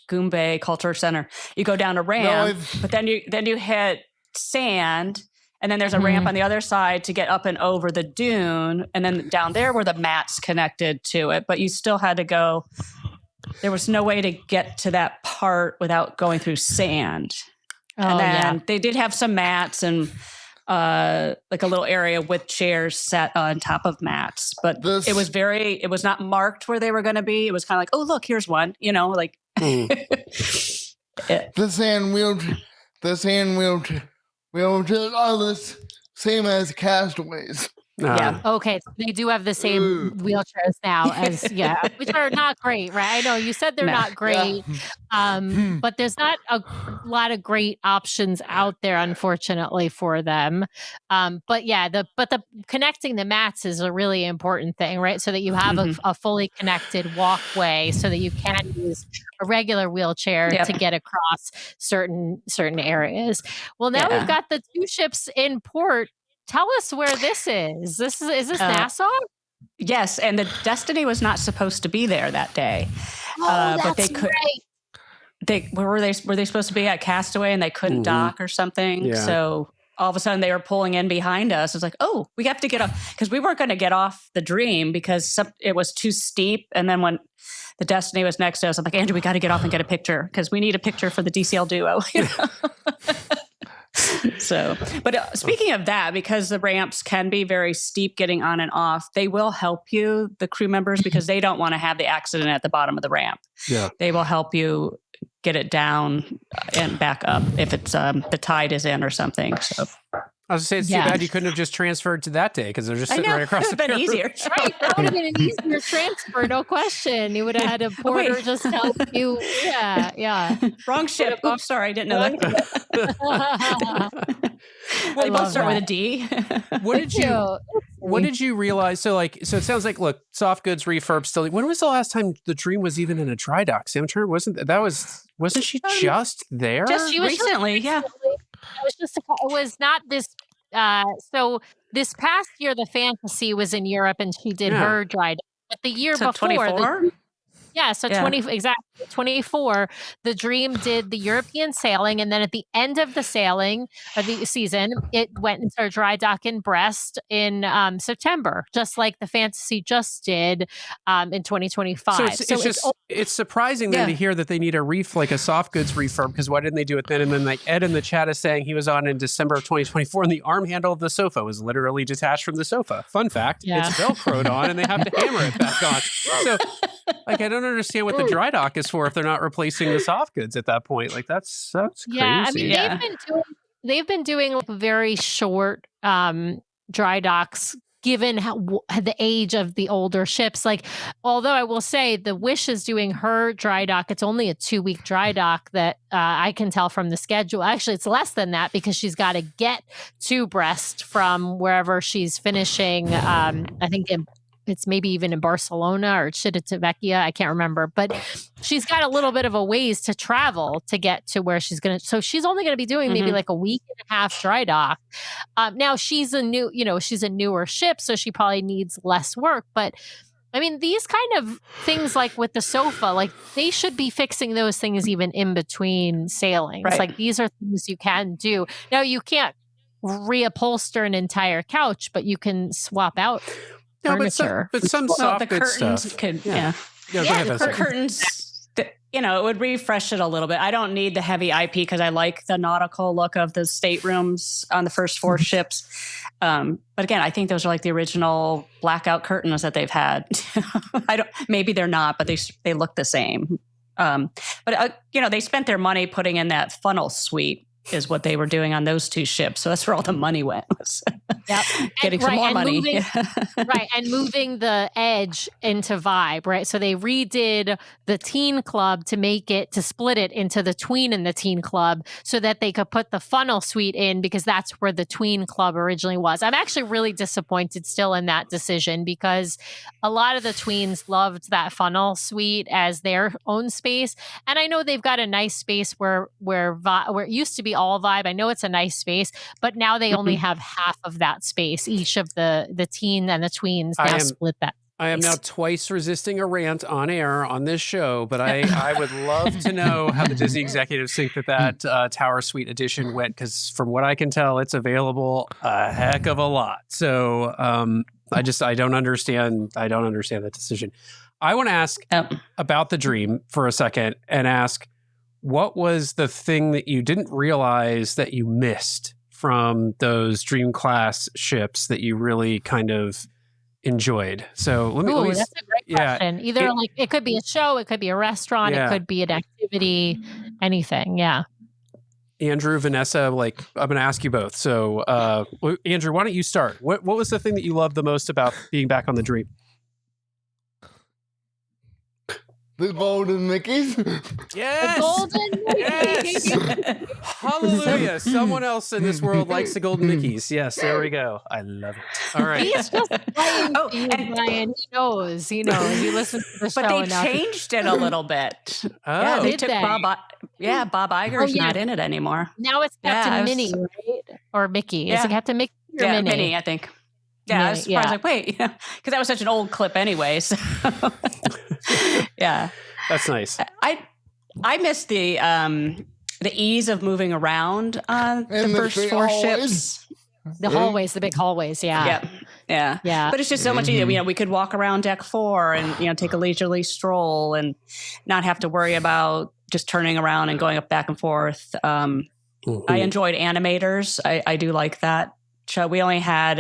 Goombay Culture Center. You go down a ramp, but then you hit sand, and then there's a ramp on the other side to get up and over the dune, and then down there were the mats connected to it. But you still had to go. There was no way to get to that part without going through sand. And then they did have some mats and like a little area with chairs set on top of mats, but it was not marked where they were going to be. It was kind of like, oh, look, here's one, like the sand wheelchairs are the same as Castaways. Yeah. Okay. So they do have the same wheelchairs now as which are not great, right? I know you said they're not great, but there's not a lot of great options out there, unfortunately, for them. But the connecting the mats is a really important thing, right? So that you have a fully connected walkway, so that you can use a regular wheelchair to get across certain areas. Well, now we've got the two ships in port. Tell us where this is. Is this Nassau? Yes, and the Destiny was not supposed to be there that day. But they could. Right. Were they supposed to be at Castaway, and they couldn't dock or something? Yeah. So all of a sudden they were pulling in behind us. It's like, oh, we have to get off, because we weren't going to get off the Dream because it was too steep. And then when the Destiny was next to us, I'm like, Andrew, we got to get off and get a picture, because we need a picture for the DCL duo. So, but speaking of that, because the ramps can be very steep getting on and off, they will help you, the crew members, because they don't want to have the accident at the bottom of the ramp. Yeah, they will help you get it down and back up if it's the tide is in or something. So I was going to say, it's too bad you couldn't have just transferred to that day, because they're just sitting right across the pier. It would have been easier. Right, that would have been an easier transfer, no question. You would have had a porter just help you. Yeah. Wrong ship. Oops, sorry, I didn't know that. Well, they both start with a D. What did you realize? So it sounds like, look, soft goods refurb still. When was the last time the Dream was even in a dry dock? Sam Turner wasn't she just there? Just recently, yeah. It was not this So this past year, the Fantasy was in Europe and she did Yeah. her dry dock. But the year So before, 24? so Yeah. 24, the Dream did the European sailing, and then at the end of the sailing of the season, it went into a dry dock in Brest in September, just like the Fantasy just did in 2025. So it's surprising then to hear that they need a soft goods refurb, because why didn't they do it then? And then like Ed in the chat is saying he was on in December of 2024 and the arm handle of the sofa was literally detached from the sofa. Fun fact, it's Velcroed on and they have to hammer it back on. So like, I don't understand what the dry dock is for if they're not replacing the soft goods at that point. Like that's crazy. Yeah, I mean, they've been doing like very short dry docks given the age of the older ships. Like, although I will say the Wish is doing her dry dock, it's only a 2-week dry dock that I can tell from the schedule. Actually, it's less than that because she's got to get to Brest from wherever she's finishing. I think it's maybe even in Barcelona or Civitavecchia. I can't remember, but she's got a little bit of a ways to travel to get to where she's going to. So she's only going to be doing maybe like a week and a half dry dock. Now she's a newer ship, so she probably needs less work. But I mean, these kind of things, like with the sofa, like they should be fixing those things even in between sailings. Right. Like these are things you can do. Now you can't reupholster an entire couch, but you can swap out. No, but some soft the good curtains stuff. could, Go ahead, the Vanessa. curtains, it would refresh it a little bit. I don't need the heavy IP because I like the nautical look of the staterooms on the first 4 ships. But again, I think those are like the original blackout curtains that they've had. Maybe they're not, but they look the same. But they spent their money putting in that funnel suite. Is what they were doing on those 2 ships. So that's where all the money went. Getting some more money. Right. And moving the edge into Vibe, right? So they redid the Teen Club to split it into the Tween and the Teen Club so that they could put the funnel suite in, because that's where the Tween Club originally was. I'm actually really disappointed still in that decision, because a lot of the tweens loved that funnel suite as their own space. And I know they've got a nice space where it used to be all Vibe. I know it's a nice space, but now they only have half of that space. Each of the teen and the tweens now split that. I am now twice resisting a rant on air on this show, but I would love to know how the Disney executives think that Tower Suite edition went, because from what I can tell, it's available a heck of a lot. So I don't understand that decision. I want to ask about the Dream for a second and ask, what was the thing that you didn't realize that you missed from those Dream class ships that you really kind of enjoyed? So let me that's a great question. Either it could be a show, it could be a restaurant, it could be an activity, anything. Yeah. Andrew, Vanessa, I'm going to ask you both. So Andrew, why don't you start? What was the thing that you loved the most about being back on the Dream? The golden Mickeys. Yes. The golden Mickeys. Yes. Hallelujah. Someone else in this world likes the golden Mickeys. Yes, there we go. I love it. All right. He's just playing Brian. He knows. He listens to the show. But they changed it a little bit. Oh. Yeah, they Did took they? Bob Iger's not in it anymore. Now it's Captain Minnie, right? Or Mickey. Is it Captain Mickey or Minnie? Minnie, I think. Yeah, I was surprised. Like, wait, because that was such an old clip, anyways. Yeah, that's nice. I miss the ease of moving around on the first 4 ships. The hallways, the big hallways. Yeah. But it's just so much easier. We could walk around deck 4 and take a leisurely stroll and not have to worry about just turning around and going up back and forth. I enjoyed animators. I do like that show. We only had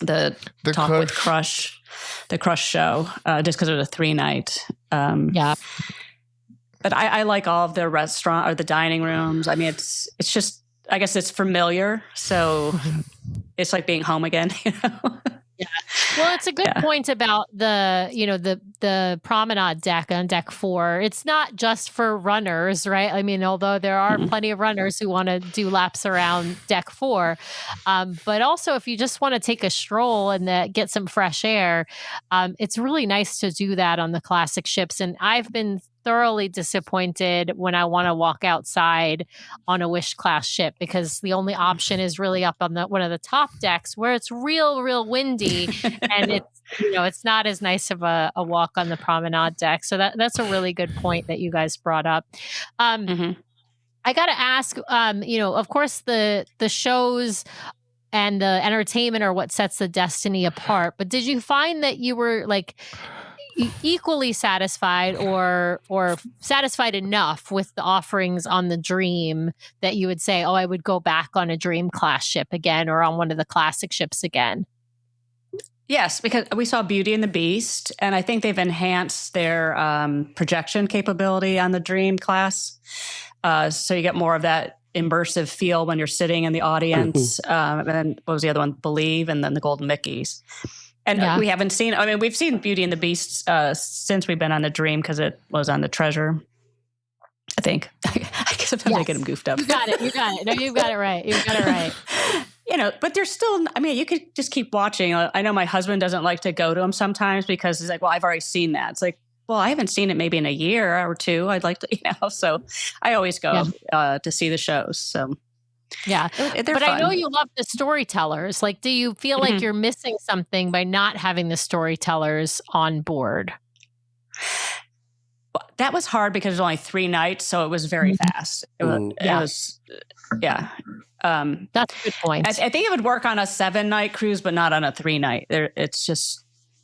the Talk Crush. with Crush, the Crush show, just because it was a 3-night. But I like all of the restaurant or the dining rooms. I mean, it's just, I guess it's familiar, so it's like being home again. Yeah. Well, it's a good point about the promenade deck on deck 4. It's not just for runners, right? I mean, although there are plenty of runners who want to do laps around deck 4, but also if you just want to take a stroll and get some fresh air, it's really nice to do that on the classic ships. And I've been thoroughly disappointed when I want to walk outside on a Wish class ship because the only option is really up on one of the top decks where it's real windy and it's not as nice of a walk on the promenade deck. So that's a really good point that you guys brought up. I got to ask, of course the shows and the entertainment are what sets the Destiny apart. But did you find that you were like equally satisfied or satisfied enough with the offerings on the Dream that you would say, oh, I would go back on a Dream class ship again or on one of the classic ships again? Yes, because we saw Beauty and the Beast, and I think they've enhanced their projection capability on the Dream class. So you get more of that immersive feel when you're sitting in the audience. And then what was the other one? Believe, and then the Golden Mickeys. And we haven't seen, we've seen Beauty and the Beast since we've been on the Dream because it was on the Treasure, I think. I guess sometimes I get them goofed up. You got it. No, you've got it right. But there's still, you could just keep watching. I know my husband doesn't like to go to them sometimes because he's like, well, I've already seen that. It's like, well, I haven't seen it maybe in a year or two. I'd like to, so I always go to see the shows. So yeah, they're but fun. I know you love the storytellers. Like, do you feel like you're missing something by not having the storytellers on board? Well, that was hard because it was only 3 nights, so it was very fast. It was. That's a good point. I think it would work on a 7-night cruise, but not on a 3-night. It's just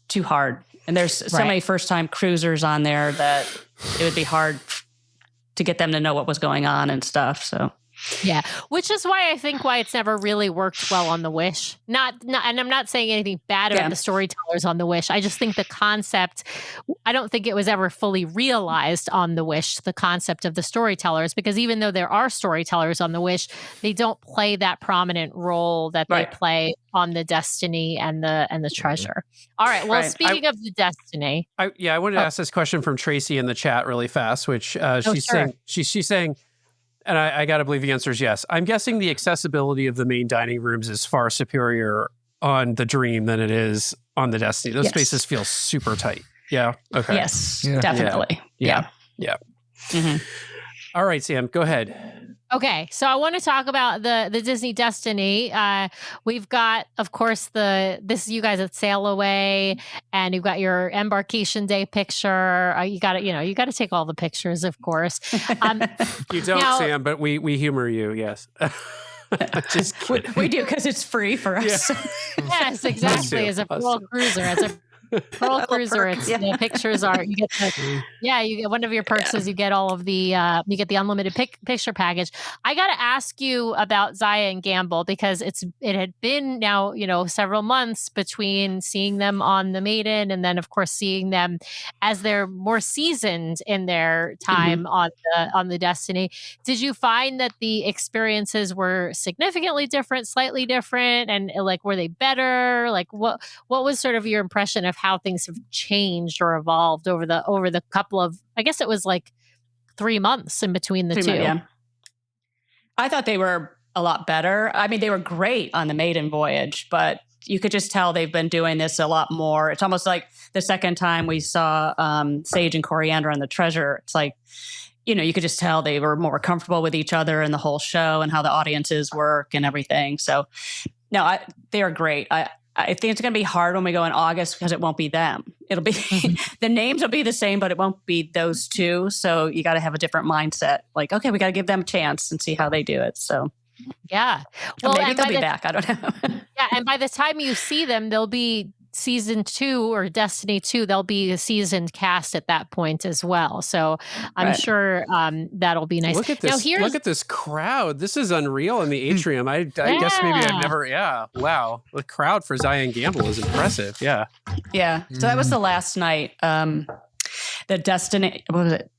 too hard. And there's so many first-time cruisers on there that it would be hard to get them to know what was going on and stuff. So, yeah, which is why I think it's never really worked well on the Wish. Not, and I'm not saying anything bad about the storytellers on the Wish. I just think the concept, I don't think it was ever fully realized on the Wish, the concept of the storytellers, because even though there are storytellers on the Wish, they don't play that prominent role that they play on the Destiny and the Treasure. All right. Well, speaking of the Destiny, I wanted to ask this question from Tracy in the chat really fast, which she's saying. And I got to believe the answer is yes. I'm guessing the accessibility of the main dining rooms is far superior on the Dream than it is on the Destiny. Those spaces feel super tight. Yeah. Okay. Yes, definitely. Yeah. Mm-hmm. All right, Sam, go ahead. Okay, so I want to talk about the Disney Destiny. We've got, of course, this is you guys at Sail Away, and you've got your embarkation day picture. You got to take all the pictures, of course. You don't, Sam, but we humor you. Yes. Just we do because it's free for us. Yeah. Yes, exactly. As a Pearl Cruiser, Pearl Cruiser, the pictures are you get one of your perks is you get all of the you get the unlimited picture package. I got to ask you about Zaya and Gamble because it had been now several months between seeing them on the Maiden and then of course seeing them as they're more seasoned in their time on the Destiny. Did you find that the experiences were significantly different, slightly different, and like were they better? Like what was sort of your impression of how things have changed or evolved over the couple of, I guess it was like 3 months in between the two. Yeah. I thought they were a lot better. I mean, they were great on the Maiden Voyage, but you could just tell they've been doing this a lot more. It's almost like the second time we saw Sage and Coriander on the Treasure. It's like, you could just tell they were more comfortable with each other and the whole show and how the audiences work and everything. So no, they are great. I think it's going to be hard when we go in August because it won't be them. It'll be the names will be the same, but it won't be those two. So you got to have a different mindset. Like, okay, we got to give them a chance and see how they do it. So yeah, well, maybe they'll be back. I don't know. Yeah, and by the time you see them, they'll be season 2 or Destiny 2. They'll be a seasoned cast at that point as well. So I'm sure that'll be nice. Look at this! Look at this crowd. This is unreal in the atrium. I guess maybe I've never. Yeah, wow. The crowd for Zaya and Gamble is impressive. Yeah. Yeah. So that was the last night. The Destiny. What was it?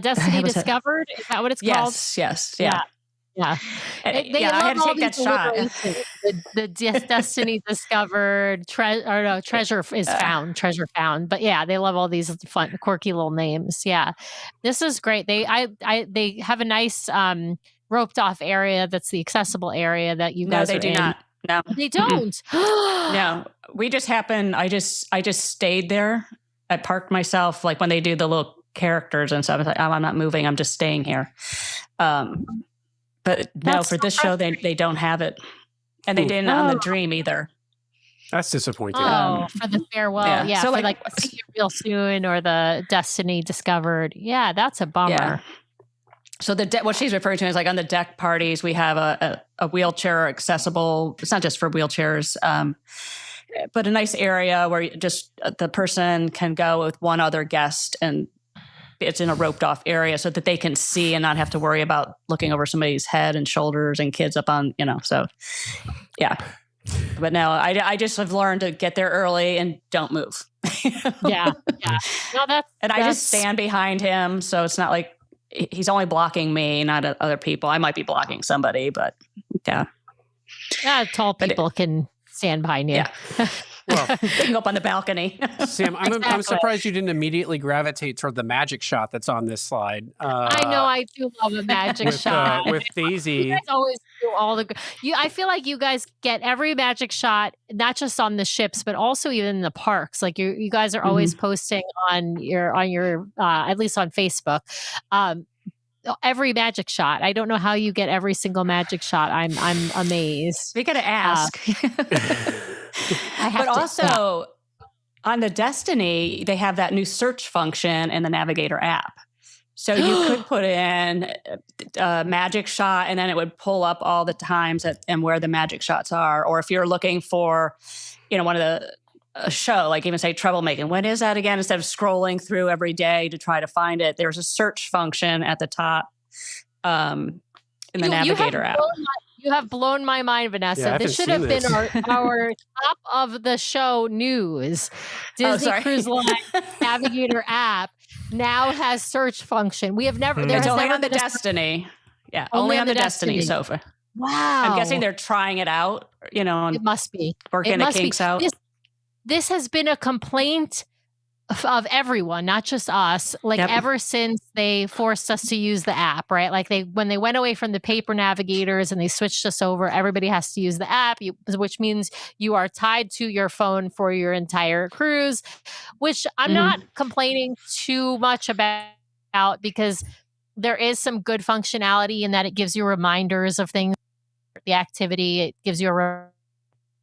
Destiny Discovered. Is that what it's called? Yes. Yeah. Yeah. I had to take that shot. The Destiny Discovered, Treasure is Found, Treasure Found. But yeah, they love all these fun, quirky little names. Yeah, this is great. They have a nice roped off area that's the accessible area that you guys. No, they do not. No, they don't. No, we just happened. I just stayed there. I parked myself like when they do the little characters and stuff. It's like, oh, I'm not moving. I'm just staying here. But no, for this show, they don't have it. And they didn't on the Dream either. That's disappointing. Oh, for the farewell. Yeah. So for like see you real soon or the Destiny discovered. Yeah, that's a bummer. Yeah. So what she's referring to is like on the deck parties, we have a wheelchair accessible. It's not just for wheelchairs, but a nice area where just the person can go with one other guest, and it's in a roped off area so that they can see and not have to worry about looking over somebody's head and shoulders and kids up on, so yeah. But no, I just have learned to get there early and don't move. Yeah. No, I just stand behind him. So it's not like he's only blocking me, not other people. I might be blocking somebody, but yeah. Yeah, tall people can stand behind you. Yeah. Well, they can go up on the balcony. Sam, I'm surprised you didn't immediately gravitate toward the magic shot that's on this slide. I know, I do love a magic shot. With Daisy. You guys always do all the. I feel like you guys get every magic shot, not just on the ships, but also even in the parks. Like you guys are always posting on your at least on Facebook. Every magic shot. I don't know how you get every single magic shot. I'm amazed. We got to ask. But also on the Destiny, they have that new search function in the Navigator app. So you could put in a magic shot and then it would pull up all the times and where the magic shots are. Or if you're looking for, one of a show, like even say troublemaking, when is that again? Instead of scrolling through every day to try to find it, there's a search function at the top in the Navigator app. You have blown my mind, Vanessa. Yeah, this should have been our top of the show news. Disney Cruise Line Navigator app now has search function. We have never. It's only on the Destiny. Yeah, only on the Destiny sofa. Wow. I'm guessing they're trying it out. It must be working the kinks out. This has been a complaint of everyone, not just us, ever since they forced us to use the app, right? Like when they went away from the paper navigators and they switched us over, everybody has to use the app, which means you are tied to your phone for your entire cruise, which I'm not complaining too much about because there is some good functionality in that it gives you reminders of things, the activity, it gives you a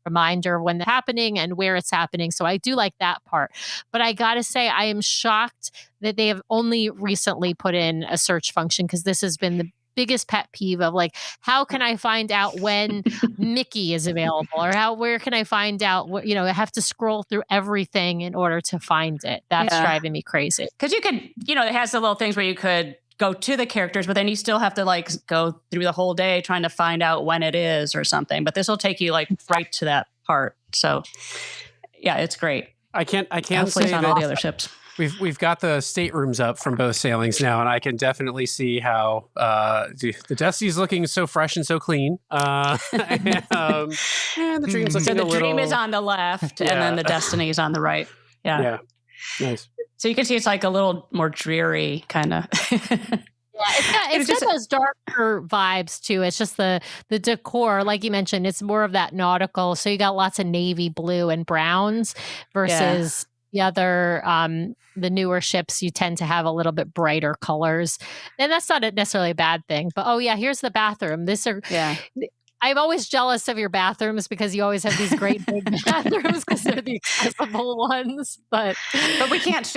reminder of when they're happening and where it's happening. So I do like that part. But I got to say, I am shocked that they have only recently put in a search function because this has been the biggest pet peeve of how can I find out when Mickey is available or where can I find out what, I have to scroll through everything in order to find it. That's driving me crazy. Because you could, it has the little things where you could go to the characters, but then you still have to go through the whole day trying to find out when it is or something. But this will take you right to that part. So yeah, it's great. I can't Hopefully say on that all the other ships. We've got the staterooms up from both sailings now, and I can definitely see how the Destiny's looking so fresh and so clean. And the Dream's looking the Dream is on the left, and then the Destiny is on the right. Yeah. Nice. So you can see it's a little more dreary kind of. It's got those darker vibes too. It's just the decor, like you mentioned, it's more of that nautical. So you got lots of navy blue and browns versus the other the newer ships. You tend to have a little bit brighter colors, and that's not necessarily a bad thing. But here's the bathroom. I'm always jealous of your bathrooms because you always have these great big bathrooms because they're the accessible ones. But we can't.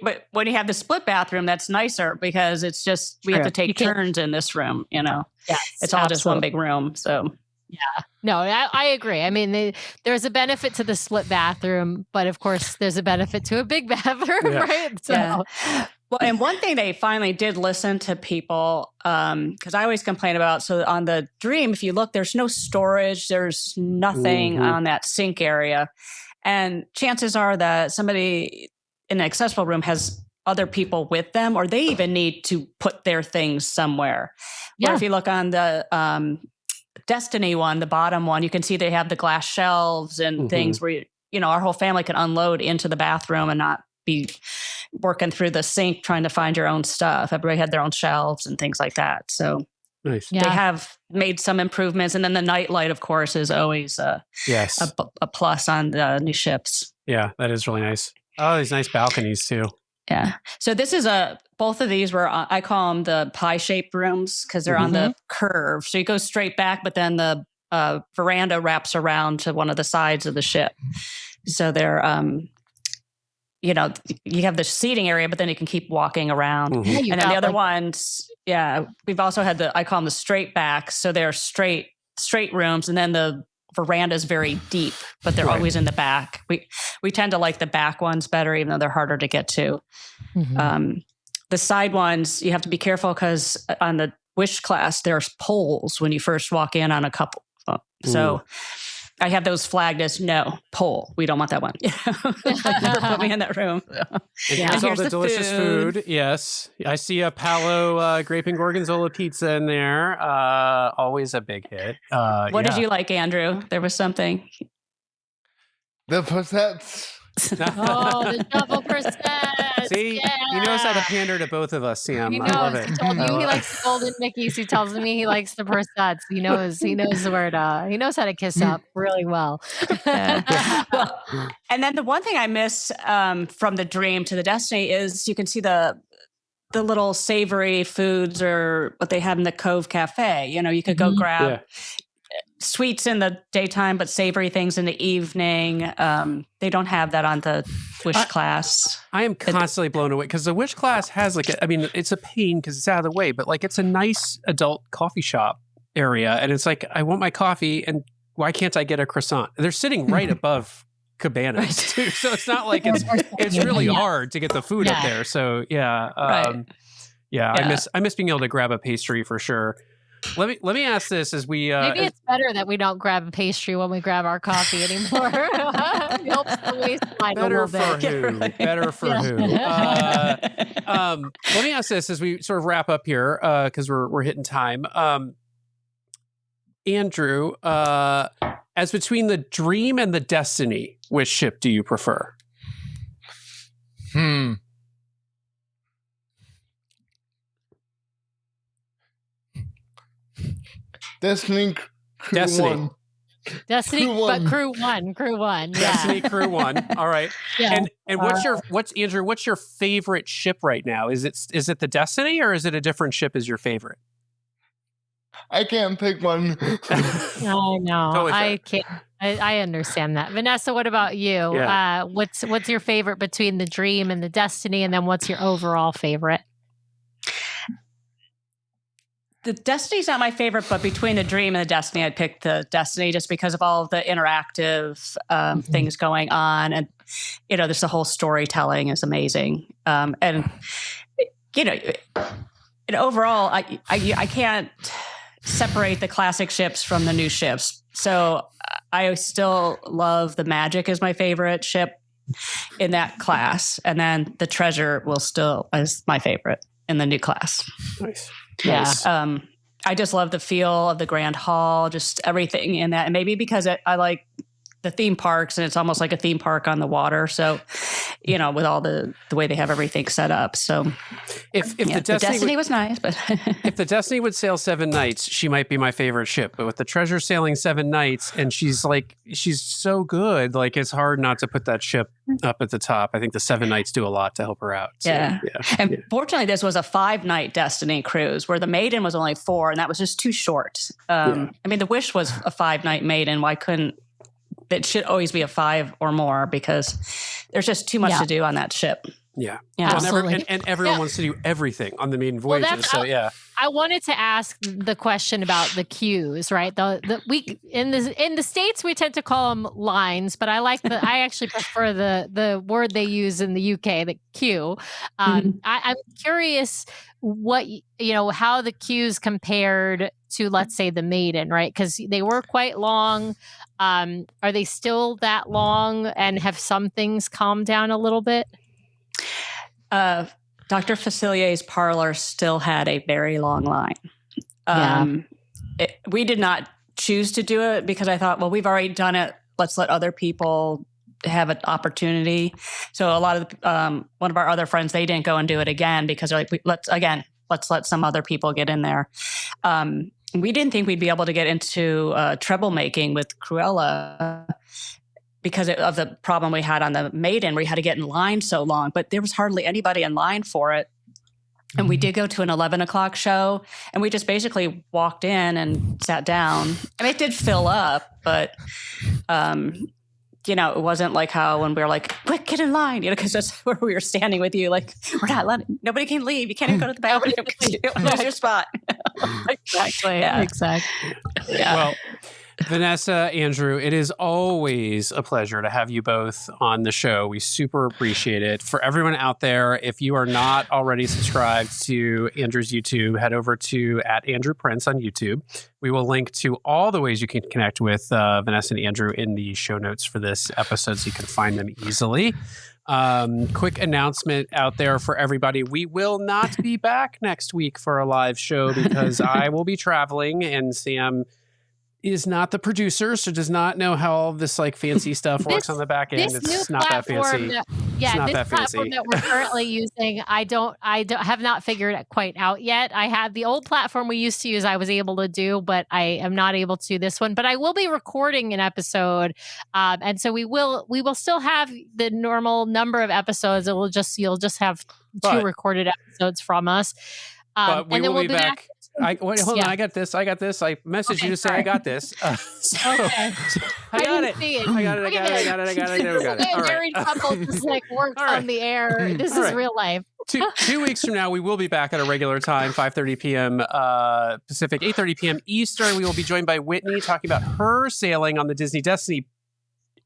But when you have the split bathroom, that's nicer because it's just we have to take turns in this room. It's all just one big room. So no, I agree. There's a benefit to the split bathroom, but of course, there's a benefit to a big bathroom, right? So. Well, and one thing they finally did listen to people, because I always complain about, so on the Dream, if you look, there's no storage, there's nothing on that sink area. And chances are that somebody in an accessible room has other people with them, or they even need to put their things somewhere. Where if you look on the Destiny one, the bottom one, you can see they have the glass shelves and things where, our whole family can unload into the bathroom and not be working through the sink trying to find your own stuff. Everybody had their own shelves and things like that. So nice. They have made some improvements. And then the nightlight, of course, is always a plus on the new ships. Yeah, that is really nice. Oh, these nice balconies too. Yeah. So this is both of these were, I call them the pie-shaped rooms because they're on the curve. So you go straight back, but then the veranda wraps around to one of the sides of the ship. So they're, you have the seating area, but then you can keep walking around. Yeah, And then the other ones, we've also had I call them the straight backs. So they're straight rooms. And then the veranda is very deep, but they're always in the back. We tend to like the back ones better, even though they're harder to get to. The side ones, you have to be careful because on the Wish class, there's poles when you first walk in on a couple. So I have those flagged as no pole. We don't want that one. Like, never put me in that room. And here's all the delicious food. Yes. I see a Palo grape and gorgonzola pizza in there. Always a big hit. What did you like, Andrew? There was something. The Possets. the double percent. See, he knows how to pander to both of us, Sam. He knows. I love it. He told you he likes the golden Mickeys. He tells me he likes the Persats. He knows the word. He knows how to kiss up really well. Well, and then the one thing I miss from the Dream to the Destiny is you can see the little savory foods or what they have in the Cove Cafe. You could go grab sweets in the daytime, but savory things in the evening. They don't have that on the Wish class. I am constantly blown away because the Wish class has it's a pain because it's out of the way, but it's a nice adult coffee shop area. And it's like, I want my coffee and why can't I get a croissant? They're sitting right above cabanas too. So it's not like it's really hard to get the food up there. So I miss being able to grab a pastry for sure. Let me ask this as we maybe it's better that we don't grab a pastry when we grab our coffee anymore. It helps the waistline a little bit. Better for who? Let me ask this as we sort of wrap up here because we're hitting time. Andrew, as between the Dream and the Destiny, which ship do you prefer? Destiny Crew 1. Destiny, but Crew 1. Yeah. Destiny Crew 1. All right. Yeah. And what's your favorite ship right now? Is it the Destiny or is it a different ship as your favorite? I can't pick one. No, totally I can't. I understand that. Vanessa, what about you? Yeah. What's your favorite between the Dream and the Destiny, and then what's your overall favorite? The Destiny's not my favorite, but between the Dream and the Destiny, I'd pick the Destiny just because of all of the interactive things going on. And, there's the whole storytelling is amazing. And overall, I can't separate the classic ships from the new ships. So I still love the Magic as my favorite ship in that class. And then the Treasure is my favorite in the new class. Nice. Yeah. I just love the feel of the Grand Hall, just everything in that. And maybe because I like the theme parks and it's almost like a theme park on the water. So, with all the way they have everything set up. So if the Destiny was nice, but if the Destiny would sail 7 nights, she might be my favorite ship. But with the Treasure sailing 7 nights and she's so good, it's hard not to put that ship up at the top. I think the 7 nights do a lot to help her out. So, And fortunately, this was a 5-night Destiny cruise where the Maiden was only 4 and that was just too short. The Wish was a 5-night Maiden. Why couldn't it should always be a 5 or more because there's just too much to do on that ship. Yeah. Absolutely. And everyone wants to do everything on the Maiden Voyages. I wanted to ask the question about the queues, right? We in the States we tend to call them lines, but I actually prefer the word they use in the UK, the queue. I'm curious what how the queues compared to, let's say, the Maiden, right? Because they were quite long. Are they still that long, and have some things calmed down a little bit? Dr. Facilier's parlor still had a very long line. We did not choose to do it because I thought, well, we've already done it. Let's let other people have an opportunity. So a lot of one of our other friends, they didn't go and do it again because they're like, let's let some other people get in there. We didn't think we'd be able to get into treble making with Cruella. because of the problem we had on the Maiden, we had to get in line so long, but there was hardly anybody in line for it. And we did go to an 11 o'clock show, and we just basically walked in and sat down. I mean, it did fill up, but, it wasn't like how when we were like, quick, get in line, because that's where we were standing with you. Like, we're not letting, nobody can leave. You can't even go to the bathroom because you don't lose your spot. Exactly. Yeah. Exactly. Yeah. Well, Vanessa, Andrew, it is always a pleasure to have you both on the show. We super appreciate it. For everyone out there, if you are not already subscribed to Andrew's YouTube, head over to @AndrewPrince on YouTube. We will link to all the ways you can connect with Vanessa and Andrew in the show notes for this episode so you can find them easily. Quick announcement out there for everybody. We will not be back next week for a live show because I will be traveling and Sam is not the producer, so does not know how all this like fancy stuff works on the back end. It's not that fancy. This that platform fancy. that we're currently using, I have not figured it quite out yet. I had the old platform we used to use, I was able to do, but I am not able to this one. But I will be recording an episode, and so we will still have the normal number of episodes. You'll just have two recorded episodes from us. But we will be back. Hold on. I got this. I messaged you to say I got this. Okay. I got it. I got it. A married couple just like works on the air. This is real life. 2 weeks from now, we will be back at a regular time, 5:30 p.m. Pacific, 8:30 p.m. Eastern. We will be joined by Whitney talking about her sailing on the Disney Destiny.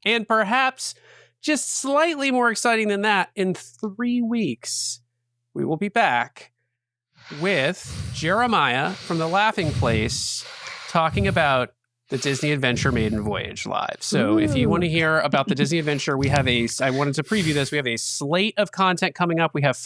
And perhaps just slightly more exciting than that, in 3 weeks, we will be back with Jeremiah from The Laughing Place talking about the Disney Adventure Maiden Voyage live. So if you want to hear about the Disney Adventure, I wanted to preview this. We have a slate of content coming up. We have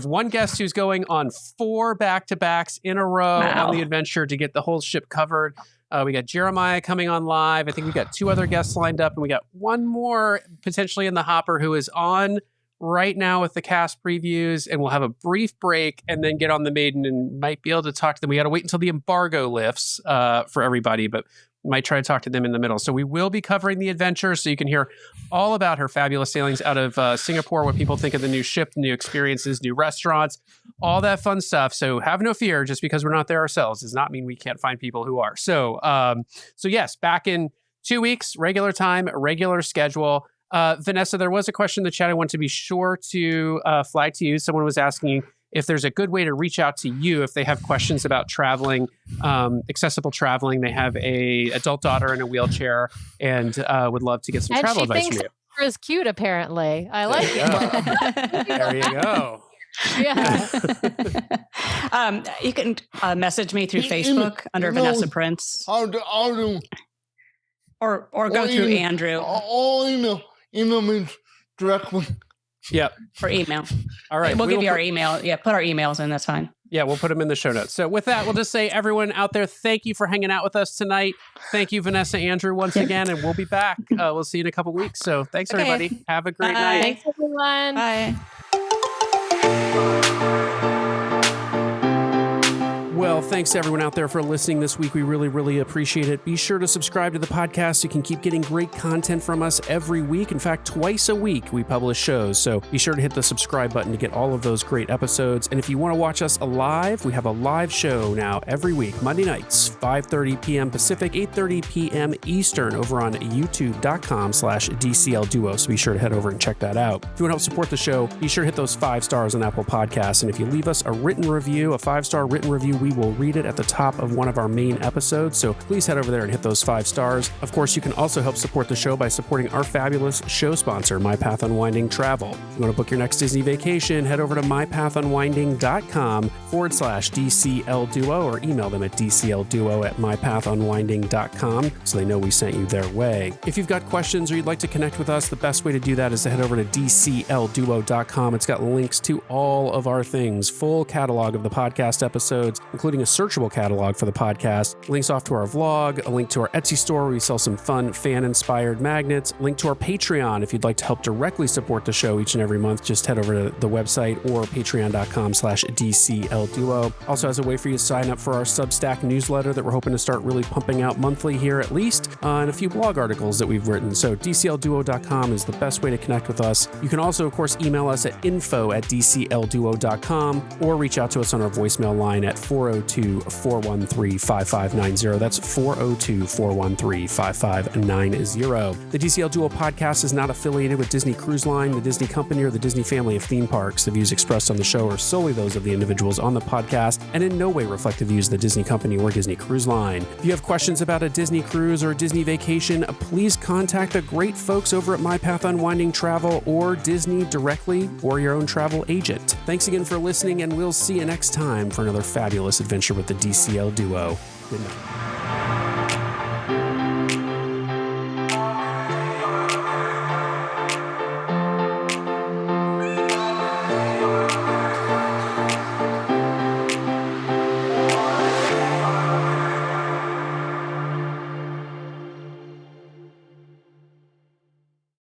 one guest who's going on 4 back-to-backs in a row on the adventure to get the whole ship covered. We got Jeremiah coming on live. I think we got 2 other guests lined up, and we got one more potentially in the hopper who is on right now with the cast previews, and we'll have a brief break and then get on the Maiden and might be able to talk to them. We got to wait until the embargo lifts for everybody, but might try to talk to them in the middle. So we will be covering the adventure, so you can hear all about her fabulous sailings out of Singapore, what people think of the new ship, new experiences, new restaurants, all that fun stuff. So have no fear. Just because we're not there ourselves does not mean we can't find people who are. So yes, back in 2 weeks, regular time, regular schedule. Vanessa, there was a question in the chat I want to be sure to flag to you. Someone was asking if there's a good way to reach out to you if they have questions about traveling, accessible traveling. They have a adult daughter in a wheelchair and would love to get some travel advice from you. Her is cute, apparently. I like it. There you go. Yeah. You can message me through Facebook under Vanessa Prince. I'll do. Or go through Andrew. Email me directly. Yep. For email. All right. We'll give you our email. Yeah, put our emails in. That's fine. Yeah, we'll put them in the show notes. So with that, we'll just say, everyone out there, thank you for hanging out with us tonight. Thank you, Vanessa, Andrew, once again, and we'll be back. We'll see you in a couple weeks. So thanks, everybody. Have a great night. Thanks, everyone. Bye. Well, thanks to everyone out there for listening this week. We really, really appreciate it. Be sure to subscribe to the podcast so you can keep getting great content from us every week. In fact, twice a week we publish shows. So be sure to hit the subscribe button to get all of those great episodes. And if you want to watch us live, we have a live show now every week, Monday nights, 5:30 p.m. Pacific, 8:30 p.m. Eastern over on youtube.com/DCLDuo. So be sure to head over and check that out. If you want to help support the show, be sure to hit those 5 stars on Apple Podcasts. And if you leave us a written review, a 5-star written review, we will read it at the top of one of our main episodes. So please head over there and hit those 5 stars. Of course, you can also help support the show by supporting our fabulous show sponsor, My Path Unwinding Travel. If you want to book your next Disney vacation, head over to mypathunwinding.com/DCLDuo or email them at DCLDuo@mypathunwinding.com so they know we sent you their way. If you've got questions or you'd like to connect with us, the best way to do that is to head over to DCLDuo.com. It's got links to all of our things, full catalog of the podcast episodes, including including a searchable catalog for the podcast, links off to our vlog, a link to our Etsy store where we sell some fun fan-inspired magnets, link to our Patreon if you'd like to help directly support the show each and every month. Just head over to the website or patreon.com/DCLDuo. Also has a way for you to sign up for our Substack newsletter that we're hoping to start really pumping out monthly here at least, and a few blog articles that we've written. So DCLDuo.com is the best way to connect with us. You can also, of course, email us at info@DCLDuo.com or reach out to us on our voicemail line at 402-413-5590. That's 402-413-5590. The DCL Duo podcast is not affiliated with Disney Cruise Line, the Disney Company, or the Disney family of theme parks. The views expressed on the show are solely those of the individuals on the podcast and in no way reflect the views of the Disney Company or Disney Cruise Line. If you have questions about a Disney cruise or a Disney vacation, please contact the great folks over at My Path Unwinding Travel or Disney directly or your own travel agent. Thanks again for listening, and we'll see you next time for another fabulous adventure with the DCL Duo. Good night.